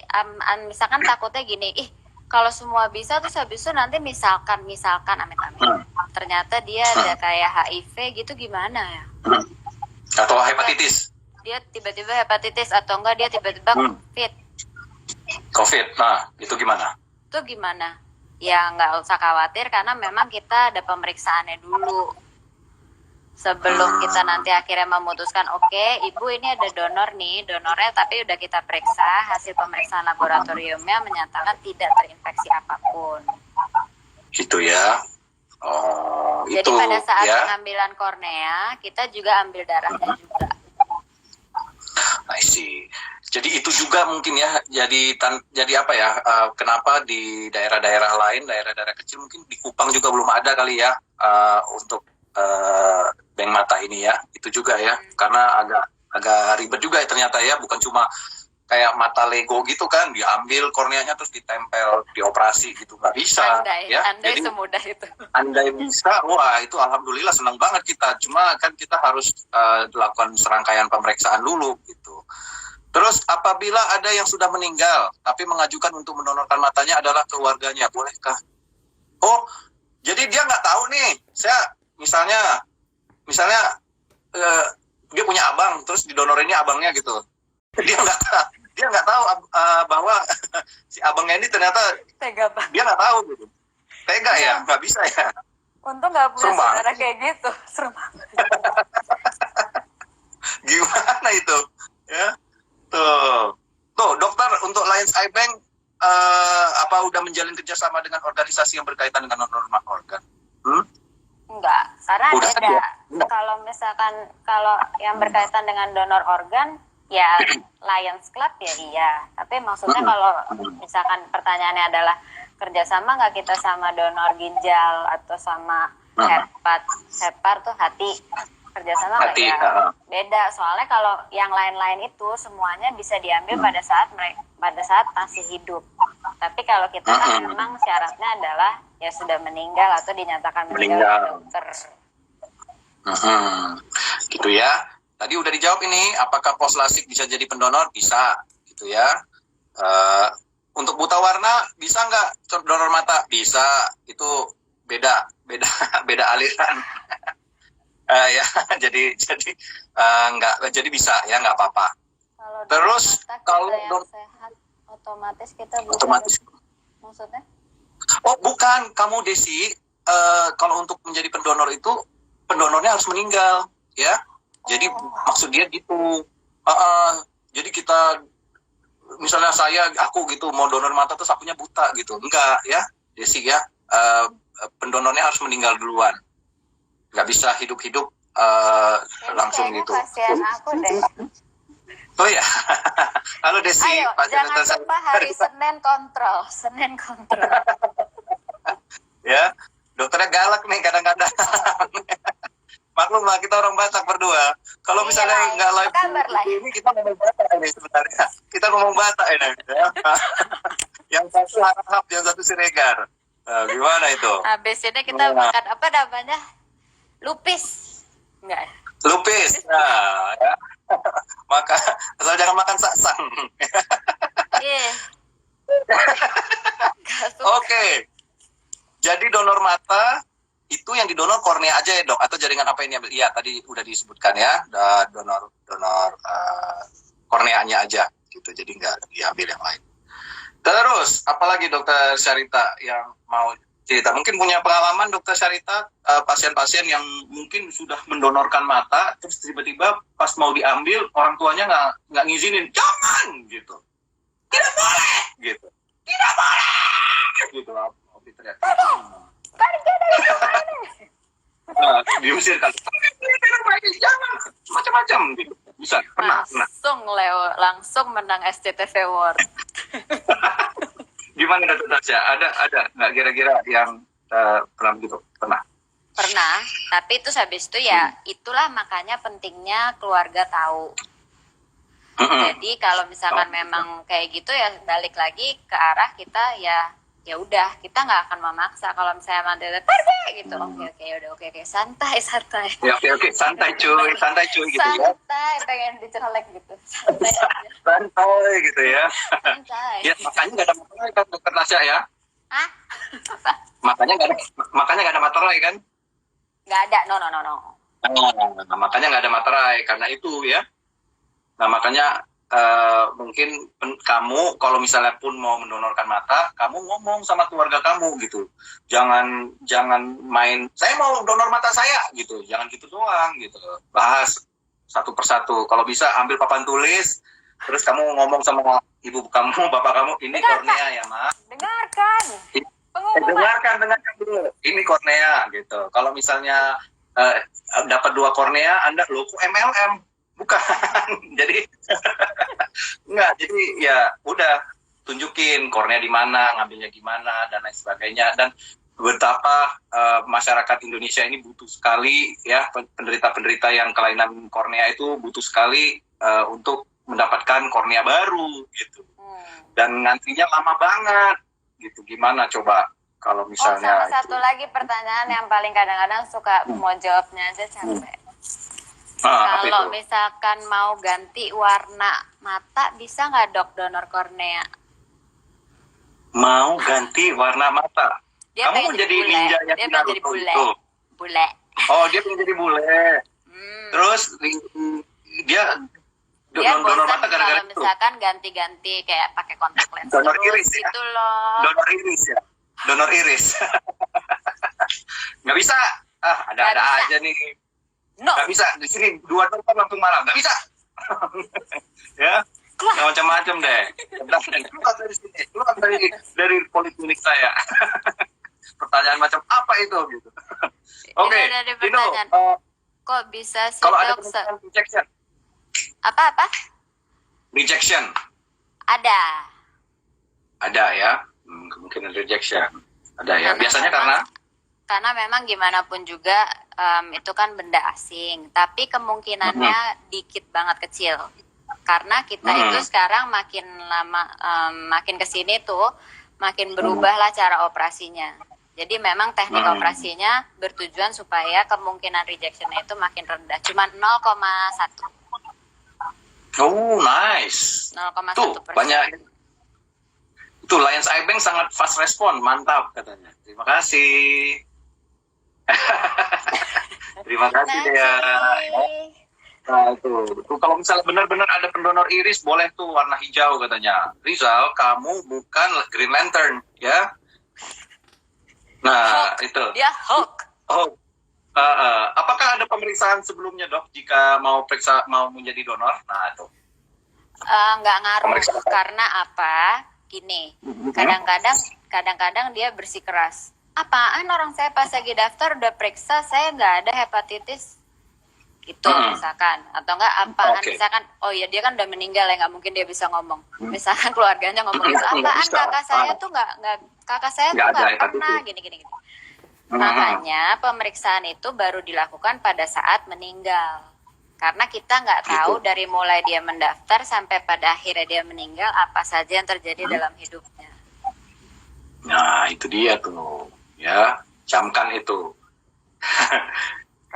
misalkan takutnya gini, kalau semua bisa terus habis itu nanti misalkan amit-amit ternyata dia ada kayak HIV gitu, gimana ya? Atau hepatitis? Dia tiba-tiba hepatitis atau enggak dia tiba-tiba COVID, nah itu gimana? Itu gimana? Ya nggak usah khawatir karena memang kita ada pemeriksaannya dulu. Sebelum kita nanti akhirnya memutuskan, oke, ibu ini ada donornya tapi udah kita periksa, hasil pemeriksaan laboratoriumnya menyatakan tidak terinfeksi apapun. gitu ya. Oh, Jadi itu pada saat ya. pengambilan kornea, kita juga ambil darahnya juga. I see. Jadi itu juga mungkin ya, jadi apa ya? Kenapa di daerah-daerah lain, daerah-daerah kecil mungkin di Kupang juga belum ada kali ya untuk bank mata ini ya. Itu juga ya, karena agak ribet juga ya ternyata ya, bukan cuma kayak mata Lego gitu kan, diambil korneanya terus ditempel, dioperasi gitu, nggak bisa. Andai Ya, jadi jadi semudah itu. andai bisa, wah itu alhamdulillah senang banget kita. Cuma kan kita harus lakukan serangkaian pemeriksaan dulu gitu. Terus apabila ada yang sudah meninggal tapi mengajukan untuk mendonorkan matanya adalah keluarganya, bolehkah? Oh, jadi dia nggak tahu nih. Saya misalnya dia punya abang, terus didonorinnya abangnya gitu. Dia nggak tahu bahwa si abangnya ini ternyata Tega banget. dia nggak tahu gitu. Tega ya, nggak bisa ya. Untung nggak punya Serem banget. saudara kayak gitu. Serem banget. Gimana itu? Ya. Tuh dokter untuk Lions Eye Bank apa udah menjalin kerjasama dengan organisasi yang berkaitan dengan donor organ? Enggak, karena Udah beda. ya? Kalau misalkan kalau yang berkaitan dengan donor organ, ya Lions Club ya iya. Tapi maksudnya kalau misalkan pertanyaannya adalah kerjasama nggak kita sama donor ginjal atau sama hepar tuh hati, kerjasama nggak Hati, ya? Beda. Soalnya kalau yang lain-lain itu semuanya bisa diambil pada saat masih hidup. Tapi kalau kita kan memang syaratnya adalah ya sudah meninggal atau dinyatakan meninggal oleh dokter. Gitu ya. Tadi udah dijawab ini, apakah poslasik bisa jadi pendonor? Bisa, gitu ya. Untuk buta warna bisa nggak donor mata? Bisa, itu beda aliran. Ya, jadi nggak, jadi bisa ya, nggak apa-apa. Terus kalau yang sehat, otomatis kita buta. Otomatis. Maksudnya? Oh bukan, kamu Desi, kalau untuk menjadi pendonor itu pendonornya harus meninggal, ya. Jadi maksud dia gitu. Jadi kita, misalnya aku gitu mau donor mata terus akunya buta gitu, enggak ya, Desi ya. Pendonornya harus meninggal duluan, nggak bisa hidup-hidup langsung gitu. Kasihan aku deh. Oh ya, halo Desi. Ayo, Pak jangan Jonathan, lupa hari Senin kontrol. Ya, dokternya galak nih kadang-kadang. Maklum lah, kita orang Batak berdua. Kalau misalnya nggak live ini, kita ngomong Batak ini sebenarnya. Kita ngomong Batak ini. Ya. Yang satu harap, yang satu Siregar. Gimana itu? Habis ini kita makan apa namanya? Lupis. Enggak. Lupis. Nah, ya. Maka asal jangan makan saksang. Iya. Oke. Jadi donor mata itu yang didonor kornea aja ya dok, atau jaringan apa ini? Iya tadi udah disebutkan ya, donor korneanya aja gitu, jadi nggak diambil yang lain. Terus apalagi dokter Syarita yang mau cerita? Mungkin punya pengalaman dokter Syarita, pasien-pasien yang mungkin sudah mendonorkan mata terus tiba-tiba pas mau diambil orang tuanya nggak ngizinin, jangan gitu, tidak boleh gitu, tidak boleh gitu, teriak. Pergi dari rumah ini. Diusir kan, jangan macam-macam gitu. Bisa, pernah. Langsung menang SCTV Award. Gimana dokter Tasya? Ada nggak kira-kira yang pernah gitu? Pernah, tapi itu habis itu ya itulah makanya pentingnya keluarga tahu. Jadi kalau misalkan memang kayak gitu ya balik lagi ke arah kita ya udah, kita nggak akan memaksa. Kalau misalnya mandir pergi gitu, oke, santai ya oke santai cuy gitu ya, santai, pengen dicolek gitu, santai gitu ya. santai. Ya makanya nggak ada materai kan dokter Tasya ya. Makanya nggak ada materai kan. Nggak ada, no. Nah, makanya nggak ada materai karena itu ya. Nah makanya mungkin kamu kalau misalnya pun mau mendonorkan mata, kamu ngomong sama keluarga kamu gitu. Jangan main, saya mau donor mata saya gitu. Jangan gitu doang gitu. Bahas satu persatu. Kalau bisa ambil papan tulis, terus kamu ngomong sama ibu kamu, bapak kamu, ini kornea ya, Ma. Dengarkan. Pengumuman. dengarkan dulu. Ini kornea gitu. Kalau misalnya dapat 2 kornea, Anda loh kok MLM? Bukan. Jadi enggak. Jadi ya udah tunjukin kornea di mana, ngambilnya gimana dan lain sebagainya. Dan betapa masyarakat Indonesia ini butuh sekali ya, penderita-penderita yang kelainan kornea itu butuh sekali untuk mendapatkan kornea baru gitu. Dan ngantrinya lama banget gitu. Gimana coba kalau misalnya sama satu lagi pertanyaan yang paling kadang-kadang suka mau jawabnya aja capek. Kalau misalkan mau ganti warna mata, bisa nggak dok donor kornea? Mau ganti warna mata? Dia Kamu pengen jadi bule. ninja yang Dia pengen jadi bule. Bule. Oh, dia pengen jadi bule. Terus dia donor bosan mata gara-gara kalau itu. misalkan ganti-ganti kayak pakai kontak lens Donor terus iris ya? gitu loh. Donor iris ya? Donor iris. Nggak bisa. Ada-ada Nggak bisa. aja nih. No. Nggak bisa. Di sini 2 dokter langsung marah. Nggak bisa. Ya. Nggak macam-macam deh. Keluar dari sini. Keluar dari poliklinik saya. Pertanyaan macam apa itu? Gitu. Oke. Ini ada pertanyaan. Kok bisa sih kalau ada dok? rejection. Apa? Rejection. Ada. Ada ya. Kemungkinan rejection. Ada ya. Biasanya karena memang gimana pun juga itu kan benda asing, tapi kemungkinannya dikit banget kecil. Karena kita itu sekarang makin lama makin kesini tuh makin berubahlah cara operasinya. Jadi memang teknik operasinya bertujuan supaya kemungkinan rejectionnya itu makin rendah, cuma 0,1. Oh, nice. 0,1%. Tuh, banyak. Itu Lions Eye Bank sangat fast respon, mantap katanya. Terima kasih. Terima kasih ya. Nah, itu kalau misalnya benar-benar ada pendonor iris, boleh tuh warna hijau katanya. Rizal, kamu bukan Green Lantern, ya? Nah, Hulk. itu. Dia Hulk. Oh, apakah ada pemeriksaan sebelumnya dok jika mau menjadi donor? Nah, itu. Nggak ngaruh karena apa? Gini, kadang-kadang dia bersikeras. Apaan orang saya pas lagi daftar udah periksa saya nggak ada hepatitis gitu misalkan, atau enggak apaan misalkan, oh ya dia kan udah meninggal ya nggak mungkin dia bisa ngomong. Misalkan keluarganya ngomong gitu, apaan kakak saya tuh nggak pernah gini. Makanya pemeriksaan itu baru dilakukan pada saat meninggal. Karena kita nggak tahu dari mulai dia mendaftar sampai pada akhirnya dia meninggal apa saja yang terjadi dalam hidupnya. Nah itu dia tuh, ya camkan itu.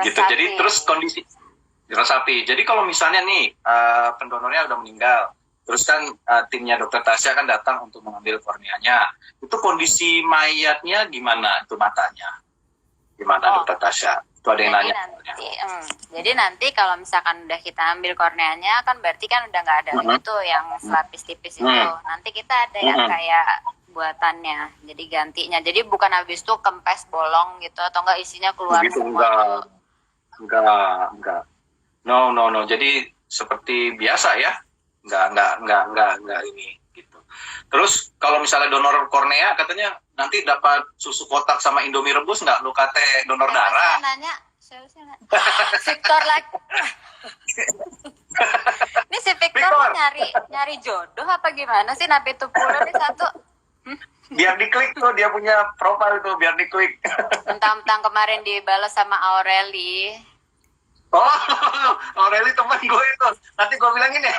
Gitu. Jadi terus kondisi resapi. Jadi kalau misalnya nih pendonornya udah meninggal, terus kan timnya Dokter Tasya kan datang untuk mengambil korneanya. Itu kondisi mayatnya gimana? Itu matanya gimana Dokter Tasya? Itu ada yang nanya. Jadi nanti kalau misalkan udah kita ambil korneanya kan berarti kan udah nggak ada itu yang selapis tipis itu. Nanti kita ada yang kayak buatannya. Jadi gantinya. Jadi bukan habis itu kempes bolong gitu atau enggak isinya keluar gitu, semua. Enggak. No. Jadi seperti biasa ya. Enggak ini gitu. Terus kalau misalnya donor kornea katanya nanti dapat susu kotak sama Indomie rebus nggak? Lu kate donor darah. Siapa sih nanya? Victor lagi. Ini si Victor nyari jodoh apa gimana sih? Nabi Tupulu nih satu. Biar diklik tuh, dia punya profil tuh, biar diklik. Mentang-mentang kemarin dibalas sama Aureli. Oh, Aureli teman gue itu. Nanti gue bilangin ya.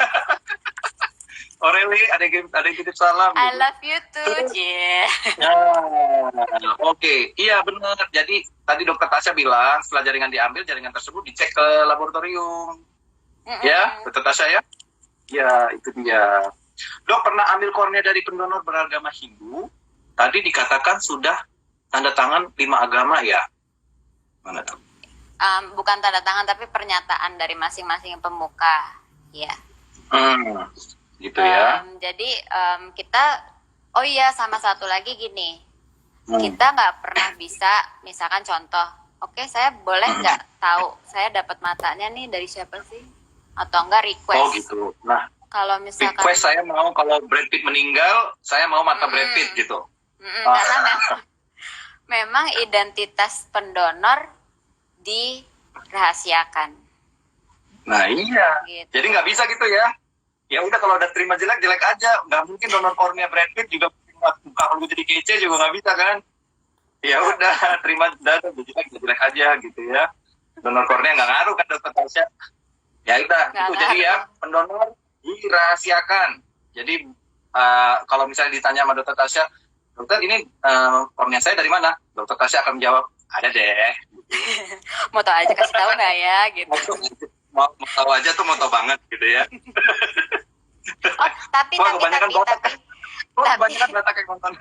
Aureli, ada yang titip salam. I love you too, Jie. Oke. Iya benar. Jadi tadi Dokter Tasya bilang setelah jaringan diambil, jaringan tersebut dicek ke laboratorium. Ya, Dokter Tasya ya? Ya, itu dia. Dok, pernah ambil kornea dari pendonor beragama Hindu. Tadi dikatakan sudah tanda tangan 5 agama ya? Mana tuh? Bukan tanda tangan, tapi pernyataan dari masing-masing pemuka. Ya. Gitu ya. Jadi kita, oh iya sama satu lagi gini. Kita nggak pernah bisa, misalkan contoh, oke saya boleh nggak tahu saya dapat matanya nih dari siapa sih? Atau enggak request. Oh gitu. Nah, kalau misalkan request saya mau kalau Brad Pitt meninggal, saya mau mata Brad Pitt gitu. memang identitas pendonor dirahasiakan. Nah iya, Gitu. jadi nggak bisa gitu ya. Ya udah kalau udah terima jelek aja. Nggak mungkin donor kornea Brad Pitt juga kalau jadi kece juga nggak bisa kan. Ya udah terima data jelek aja gitu ya. Donor kornea nggak ngaruh kan dokter Tasya. Ya udah Nggak itu jadi ya ngaruh. pendonor dirahasiakan. Jadi kalau misalnya ditanya sama dokter Tasya, dokter ini kornea saya dari mana? Dokter Tasya akan menjawab, ada deh. Mau tau aja kasih tahu nggak ya gitu. Mau tahu aja tuh mau tahu banget gitu ya. Oh, tapi Wah, kebanyakan botak. Kebanyakan botak yang nonton.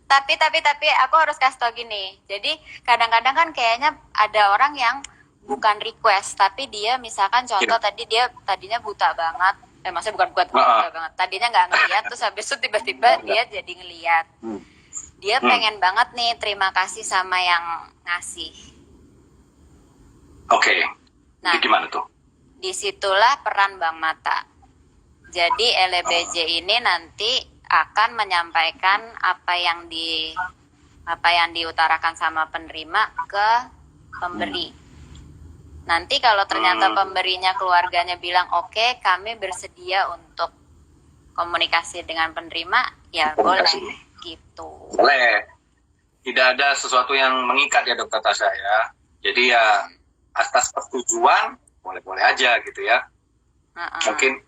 tapi aku harus kasih tau gini. Jadi kadang-kadang kan kayaknya ada orang yang bukan request, tapi dia misalkan contoh tadi dia tadinya buta banget. Maksudnya bukan buta banget. Tadinya nggak ngeliat, terus habis itu tiba-tiba dia jadi ngeliat. Dia pengen banget nih terima kasih sama yang ngasih. Oke. Nah, Jadi gimana tuh? disitulah peran Bank Mata. Jadi LBJ ini nanti akan menyampaikan apa yang diutarakan sama penerima ke pemberi. Nanti kalau ternyata pemberinya keluarganya bilang oke, kami bersedia untuk komunikasi dengan penerima, ya boleh gitu. Boleh. Tidak ada sesuatu yang mengikat ya dokter Tasya ya. Jadi ya atas persetujuan boleh-boleh aja gitu ya. Mungkin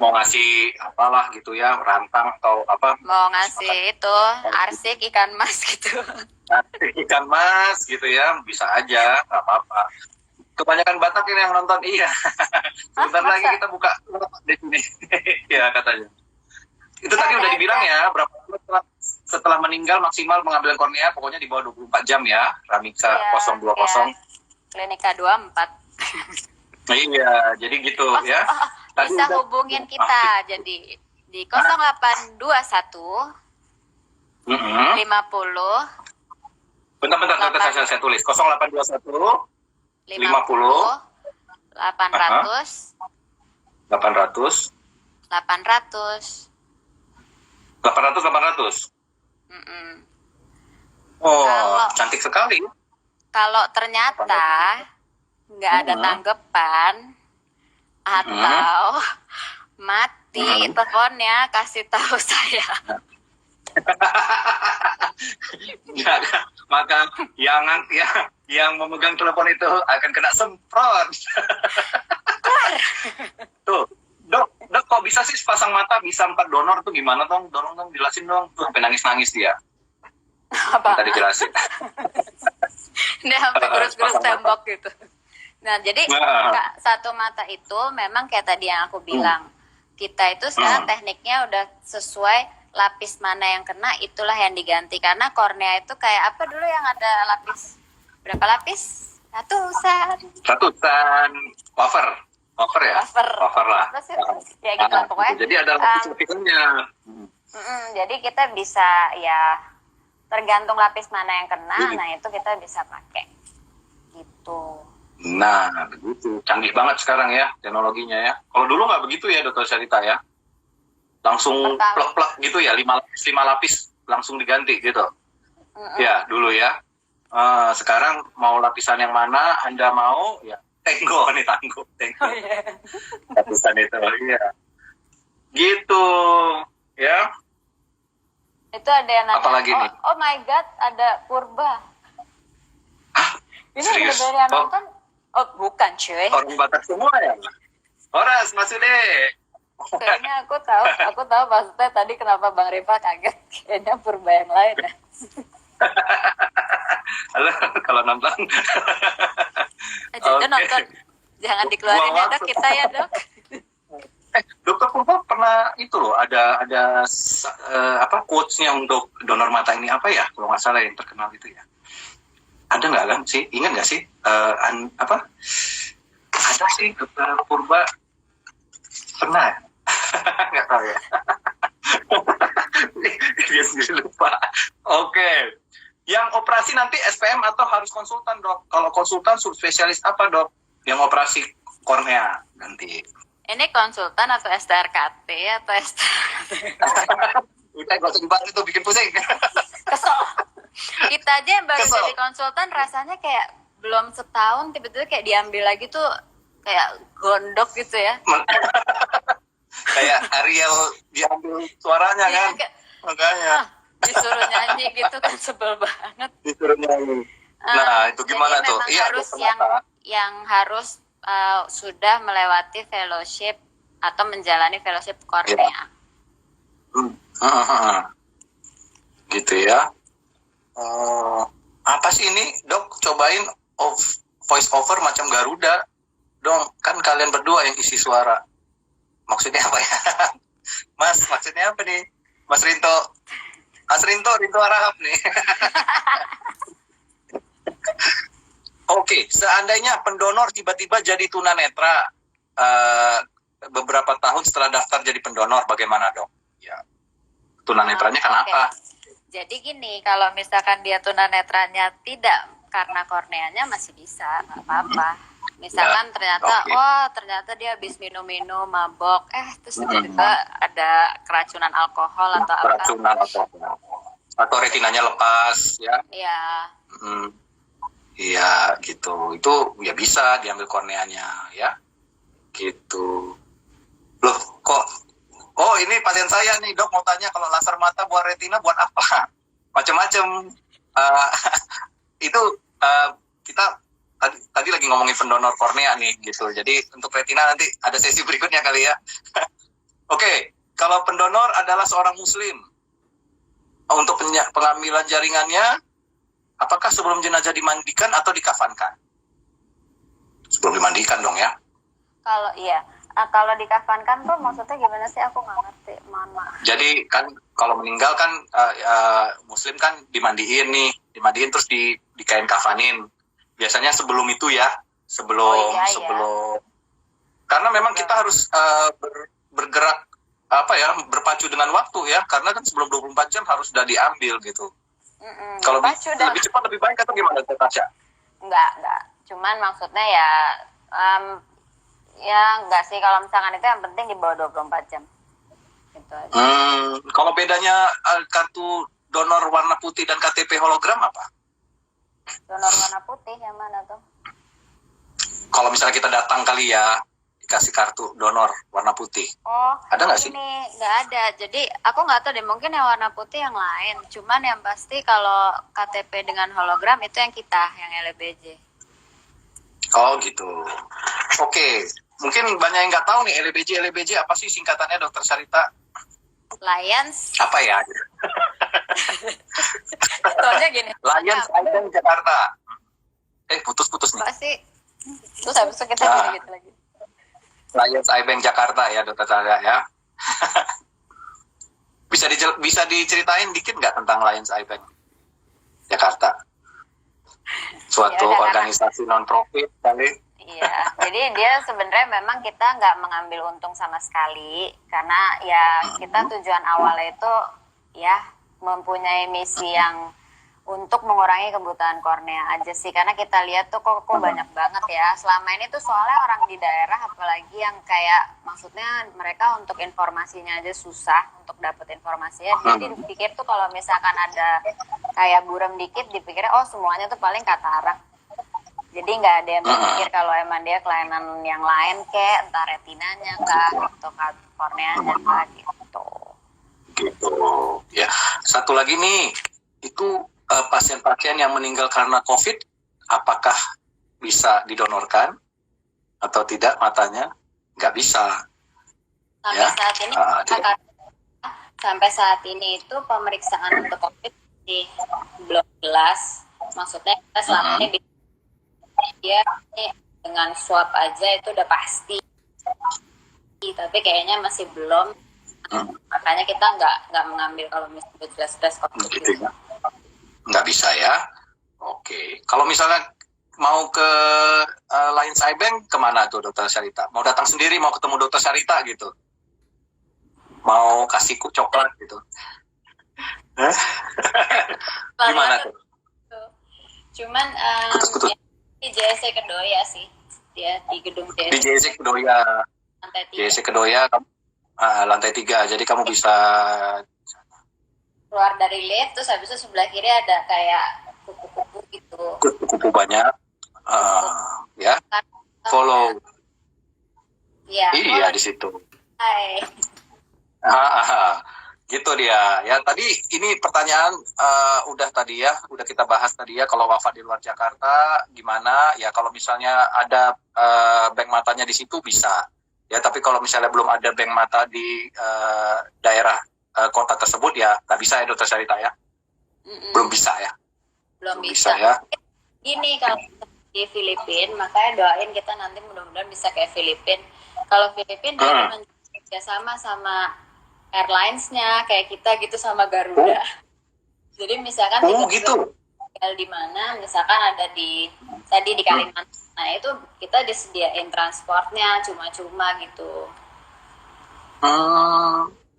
mau ngasih apalah gitu ya, rantang atau apa. Mau ngasih itu arsik ikan mas gitu. Ikan mas gitu ya, bisa aja, nggak apa-apa. Kebanyakan Batak ini yang nonton, iya. Sebentar lagi kita buka di sini, ya katanya. Itu tadi udah dibilang ya, berapa lama setelah meninggal maksimal pengambilan kornea, pokoknya di bawah 24 jam ya, Ramika 020. Klinika 24. Iya, jadi gitu ya. Bisa hubungin kita, jadi di 0821 50. Bentar, saya tulis 0821 50 800 800 Oh, cantik sekali. Kalau ternyata nggak ada tanggapan atau mati teleponnya, kasih tahu saya. Ya, maka yang memegang telepon itu akan kena semprot. Tuh, dok kok bisa sih pasang mata bisa 4 donor tuh gimana dong? Dong jelasin dong. Tuh sampai nangis dia. Apa? Tadi jelasin. Dia sampai gerus-gerus tembok gitu. Nah, jadi satu mata itu memang kayak tadi yang aku bilang. Kita itu sekarang tekniknya udah sesuai lapis mana yang kena, itulah yang diganti. Karena kornea itu kayak apa dulu yang ada lapis, berapa lapis? Ratusan. Wafer ya? Wafer lah. Ya gitu lah pokoknya. Jadi ada lapis-lapisannya. Jadi kita bisa ya tergantung lapis mana yang kena, nah itu kita bisa pakai gitu. Nah, begitu. Canggih banget sekarang ya teknologinya ya. Kalau dulu nggak begitu ya, Dokter Syarita ya. Langsung plek-plek gitu ya, 5 lapis langsung diganti gitu. Ya, dulu ya. Sekarang mau lapisan yang mana Anda mau, ya tenggo. Lapisan itu, iya. Gitu, ya. Itu ada yang nanya, apalagi nih? Oh my god, ada purba. Hah? Ini Serius? yang nonton? Oh, bukan cuy. Orang Batak semua ya? Horas, Masude. Kayaknya aku tahu maksudnya tadi kenapa Bang Rifa kaget. Kayaknya purba yang lain ya. Halo, kalau nonton. Jadi nonton. Jangan dikeluarin ya dok, kita ya dok. Dokter Purba pernah itu loh, ada quotes-nya untuk donor mata ini apa ya? Kalau nggak salah yang terkenal itu ya. Ada nggak kan sih? Ingat nggak sih? Ada sih Dokter Purba pernah. Nggak tahu ya. Dia sendiri lupa. Oke. Yang operasi nanti SPM atau harus konsultan dok? Kalau konsultan subspesialis apa dok? Yang operasi kornea nanti. Ini konsultan atau STRKT atau STRKT? Udah gak usah dibahas itu bikin pusing. Kesel. Kita aja yang baru Kesel. jadi konsultan rasanya kayak belum setahun tiba-tiba kayak diambil lagi tuh kayak gondok gitu ya. Kayak Ariel diambil suaranya Iya, kan, kayak, makanya disuruh nyanyi gitu kan sebel banget. disuruh nyanyi. Nah, itu gimana jadi tuh? memang Iya, harus dokter Mata. yang harus sudah melewati fellowship atau menjalani fellowship kornea. Gitu ya. Apa sih ini, Dok? Cobain voice over macam Garuda dong, kan kalian berdua yang isi suara. Maksudnya apa ya? Mas, maksudnya apa nih? Mas Rinto Harahap nih. Oke, seandainya pendonor tiba-tiba jadi tunanetra beberapa tahun setelah daftar jadi pendonor, bagaimana, Dok? Ya, tunanetranya kenapa? Jadi gini, kalau misalkan dia tunanetranya tidak karena korneanya masih bisa, nggak apa-apa. Misalkan ternyata dia habis minum-minum, mabok, terus tiba-tiba ada keracunan alkohol atau apa? Keracunan atau retinanya lepas, ya? Iya. Iya, gitu. Itu ya bisa diambil korneanya, ya? Gitu. Loh, kok? Oh, ini pasien saya nih, Dok, mau tanya kalau laser mata buat retina buat apa? Macam-macam. Itu kita tadi lagi ngomongin pendonor kornea nih, gitu. Jadi untuk retina nanti ada sesi berikutnya kali ya. Oke, kalau pendonor adalah seorang muslim, untuk pengambilan jaringannya, apakah sebelum jenazah dimandikan atau dikafankan? Sebelum dimandikan dong ya. Kalau dikafankan tuh maksudnya gimana sih? Aku nggak ngerti, mohon maaf. Jadi kan kalau meninggal kan muslim kan dimandiin terus dikain kafanin. Biasanya sebelum itu ya, sebelum karena memang kita harus bergerak berpacu dengan waktu ya, karena kan sebelum 24 jam harus sudah diambil gitu. Kalau lebih cepat lebih baik atau gimana, Tasya? Enggak. Cuman maksudnya ya enggak sih, kalau misalkan itu yang penting di bawah 24 jam. Gitu aja. Kalau bedanya kartu donor warna putih dan KTP hologram apa? Donor warna putih yang mana tuh? Kalau misalnya kita datang kali ya, dikasih kartu donor warna putih. Oh, ada nggak sih? Ini nggak ada. Jadi aku nggak tahu deh, mungkin yang warna putih yang lain. Cuman yang pasti kalau KTP dengan hologram itu yang kita, yang LBJ. Oh gitu. Oke. Mungkin banyak yang nggak tahu nih LBJ apa sih singkatannya, Dokter Sarita? Lions. Apa ya? Soalnya gini. Lions Eye Jakarta. Putus-putus nih. Pasti. Terus habis itu kita gitu lagi. Lions Eye Bank Jakarta ya, Dokter Sarita ya. Bisa diceritain dikit nggak tentang Lions Eye Bank Jakarta? Suatu organisasi non-profit kali. Iya, jadi dia sebenarnya memang kita nggak mengambil untung sama sekali, karena ya kita tujuan awalnya itu ya mempunyai misi yang untuk mengurangi kebutuhan kornea aja sih, karena kita lihat tuh kok banyak banget ya selama ini tuh, soalnya orang di daerah apalagi yang kayak maksudnya mereka untuk informasinya aja susah untuk dapet informasinya, jadi dipikir tuh kalau misalkan ada kayak buram dikit dipikirnya semuanya tuh paling katarak. Jadi nggak ada yang berpikir kalau emang dia kelainan yang lain kayak entah retinanya kah atau korneanya kah gitu. Gitu. Ya. Satu lagi nih, itu pasien-pasien yang meninggal karena COVID, apakah bisa didonorkan atau tidak matanya? Nggak bisa. Sampai saat ini itu pemeriksaan untuk COVID belum jelas. Maksudnya kita selama ini dia dengan swab aja itu udah pasti, tapi kayaknya masih belum, makanya kita nggak mengambil kalau misalnya jelas-jelas COVID gitu. Nggak bisa ya. Oke. Kalau misalnya mau ke Lions Eye Bank kemana tuh, Dokter Sarita? Mau datang sendiri, mau ketemu Dokter Sarita gitu? Mau kasih coklat gitu? Gimana tuh? Cuman di JSC Kedoya sih, dia di gedung JSC. Di JSC Kedoya. Lantai 3. JSC Kedoya, lantai 3. Jadi kamu bisa keluar dari lift, terus habis itu sebelah kiri ada kayak kupu-kupu gitu. Kupu-kupu banyak. Ya, follow. Iya. Iya di situ. Hai. Gitu dia. Ya tadi ini pertanyaan udah tadi ya, udah kita bahas tadi ya. Kalau wafat di luar Jakarta gimana? Ya kalau misalnya ada bank matanya di situ bisa. Ya tapi kalau misalnya belum ada bank mata di daerah kota tersebut ya nggak bisa ya Dokter Syarita ya. Belum bisa ya. Belum bisa ya. Gini kalau di Filipina, makanya doain kita nanti mudah-mudahan bisa kayak Filipina. Kalau Filipina dia kerjasama sama airlines-nya kayak kita gitu sama Garuda. Jadi misalkan gitu. Tinggal di mana, misalkan ada di tadi di Kalimantan, nah itu kita disediain transportnya cuma-cuma gitu.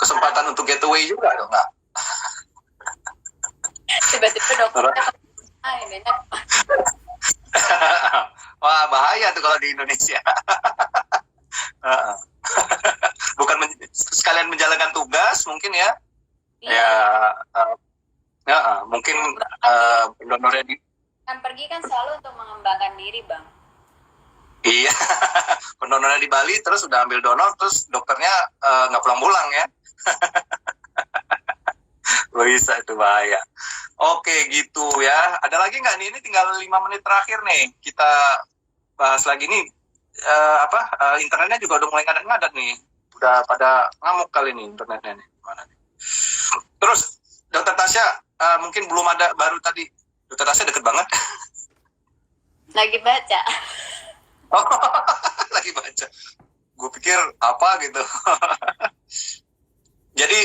Kesempatan untuk getaway juga dong nggak? Tiba-tiba dokternya ini wah bahaya tuh kalau di Indonesia. Bukan sekalian menjalankan tugas mungkin ya. Iya. Mungkin pendonornya kan pergi kan selalu untuk mengembangkan diri, Bang. Iya. Pendonornya di Bali terus udah ambil donor terus dokternya nggak pulang-pulang ya. Bisa itu bahaya. Oke gitu ya. Ada lagi nggak nih? Ini tinggal 5 menit terakhir nih. Kita bahas lagi nih. Internetnya juga udah mulai ngadat-ngadat nih. Udah pada ngamuk kali nih internetnya nih. Gimana nih? Terus Dokter Tasya mungkin belum ada baru tadi. Dokter Tasya deket banget. Lagi baca. Lagi baca. Gue pikir apa gitu. Jadi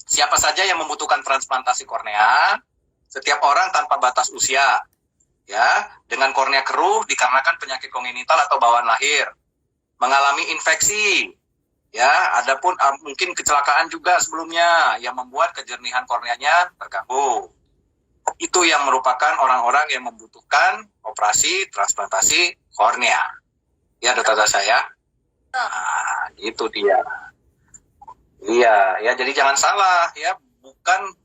siapa saja yang membutuhkan transplantasi kornea, setiap orang tanpa batas usia, ya, dengan kornea keruh dikarenakan penyakit kongenital atau bawaan lahir, mengalami infeksi, ya, adapun mungkin kecelakaan juga sebelumnya yang membuat kejernihan korneanya terganggu. Itu yang merupakan orang-orang yang membutuhkan operasi transplantasi kornea. Ya, Dokter saya. Nah, itu dia. Iya, ya jadi jangan salah ya, bukan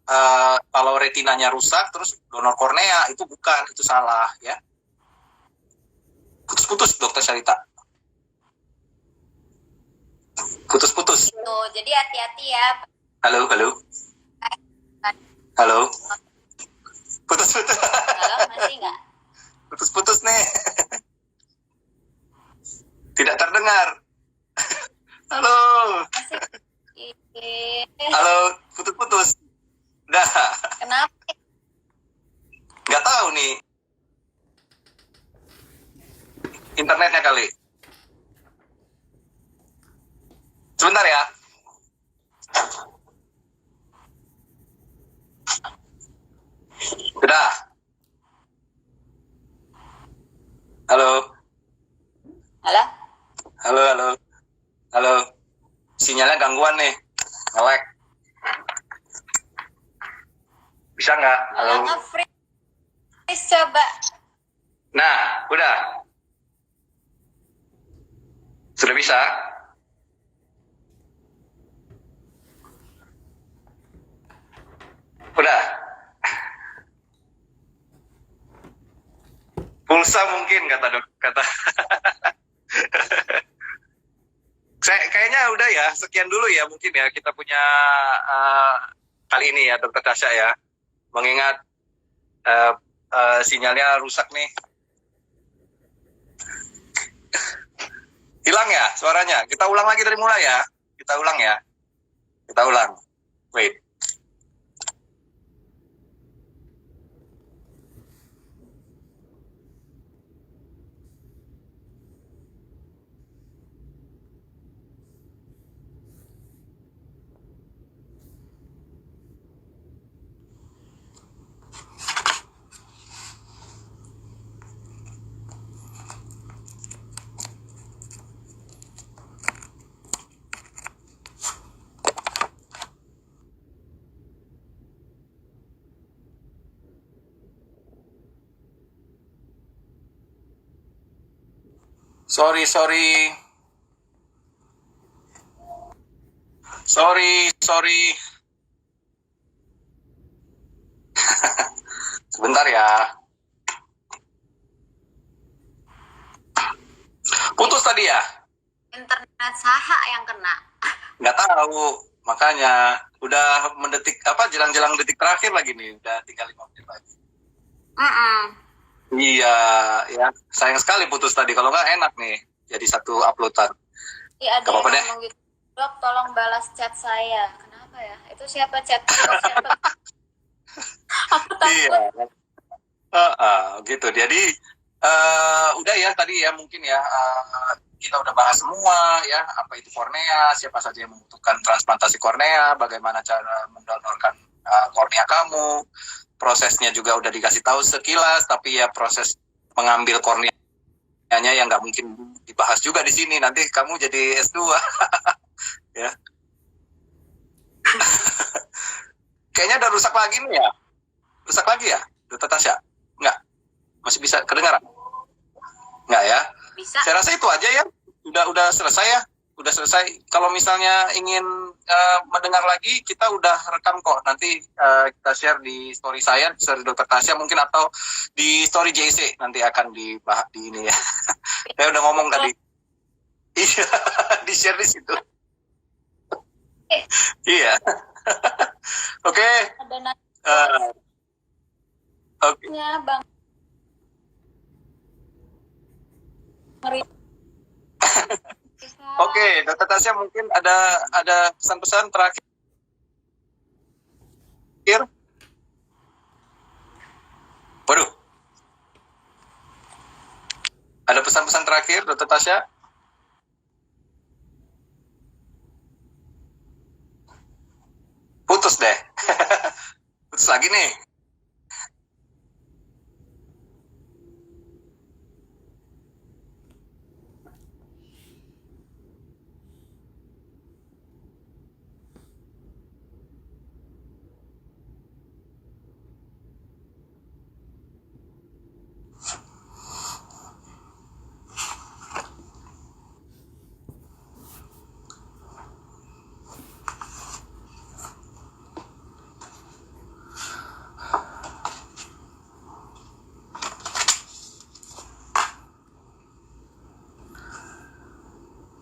kalau retinanya rusak terus donor kornea itu bukan, itu salah ya. Putus-putus Dokter Syarita. Putus-putus. Tuh, jadi hati-hati ya. Halo. Putus-putus. Halo, masih nggak? Putus-putus nih. Tidak terdengar. Halo. Masih. Halo, putus-putus. Dah. Kenapa? Nggak tahu nih. Internetnya kali. Sebentar ya. Udah. Halo. Sinyalnya gangguan nih. Nge-lag. Bisa nggak? Halo. Freeze coba. Nah, udah. Sudah bisa? Udah. Pulsa mungkin kata kayaknya udah ya, sekian dulu ya mungkin ya kita punya kali ini ya Dokter Tasya ya, mengingat sinyalnya rusak nih. Hilang ya suaranya, kita ulang lagi dari mulai ya, kita ulang, wait. Sorry. Sebentar ya. Putus tadi ya? Internet saha yang kena. Nggak tahu. Makanya udah jelang-jelang detik terakhir lagi nih. Udah tinggal 5 menit lagi. Iya, ya. Sayang sekali putus tadi. Kalau nggak enak nih. Jadi satu uploadan. Iya, ada Gak apa-apa yang deh. ngomong gitu. Dok, tolong balas chat saya. Kenapa ya? Itu siapa chat? Siapa? Aku takut. Iya. Gitu. Jadi udah ya tadi ya mungkin ya kita udah bahas semua ya apa itu kornea, siapa saja yang membutuhkan transplantasi kornea, bagaimana cara mendonorkan kornea kamu, prosesnya juga udah dikasih tahu sekilas, tapi ya proses mengambil korneanya yang nggak mungkin dibahas juga di sini, nanti kamu jadi S2 ya. Kayaknya udah rusak lagi nih ya, rusak lagi ya, Dr. Tasya? Nggak? Masih bisa kedengaran? Nggak ya? Bisa. Saya rasa itu aja ya. Udah selesai ya. Udah selesai. Kalau misalnya ingin mendengar lagi, kita udah rekam kok. Nanti kita share di story saya, story Dr. Tasya mungkin, atau di story JC nanti akan dibahas di ini ya. Saya udah ngomong tadi. Iya, di share di situ. Iya. Oke. Ada Oke. nanya Bang. Oke, Dr. Tasya mungkin ada pesan-pesan terakhir. Waduh. Ada pesan-pesan terakhir, Dr. Tasya? Putus deh. Putus lagi nih.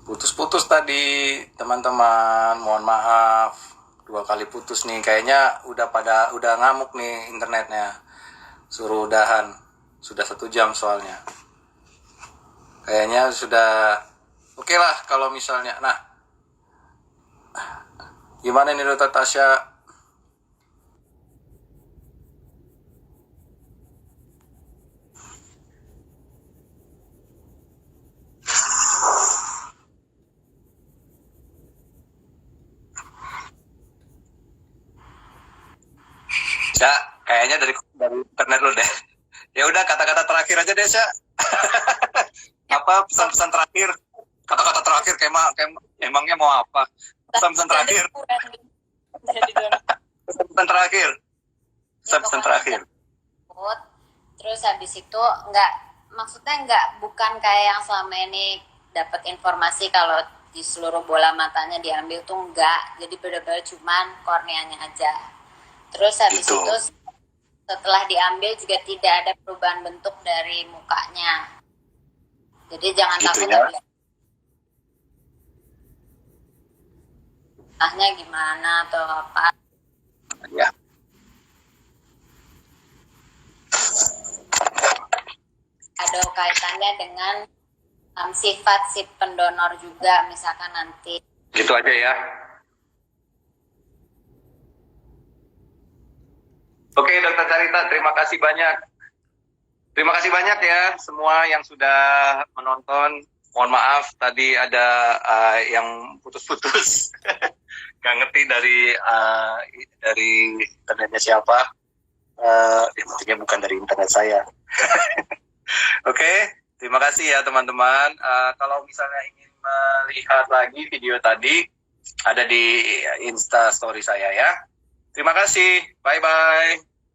Putus-putus tadi, teman-teman. Mohon maaf. 2 kali putus nih. Kayaknya udah ngamuk nih internetnya. Suruh udahan. Sudah 1 jam soalnya. Kayaknya sudah oke lah kalau misalnya. Nah, gimana nih Dr. Tasya? Ya, kayaknya dari internet lu deh. Ya udah, kata-kata terakhir aja deh, Sya. Apa pesan-pesan terakhir? Kata-kata terakhir emangnya mau apa? Pesan-pesan terakhir. Pesan-pesan terakhir. Pesan-pesan terakhir. Terus habis itu bukan kayak yang selama ini dapat informasi kalau di seluruh bola matanya diambil tuh enggak. Jadi benar-benar cuman korneanya aja. Terus habis itu setelah diambil juga tidak ada perubahan bentuk dari mukanya. Jadi jangan takut ya. Gimana atau apa. Ya. Ada kaitannya dengan sifat si pendonor juga, misalkan nanti. Gitu aja ya. Oke, Dr. Carita, terima kasih banyak. Terima kasih banyak ya semua yang sudah menonton. Mohon maaf tadi ada yang putus-putus. Gak ngerti dari internetnya siapa. Intinya bukan dari internet saya. Oke, terima kasih ya teman-teman. Kalau misalnya ingin melihat lagi video tadi, ada di Insta story saya ya. Terima kasih. Bye-bye.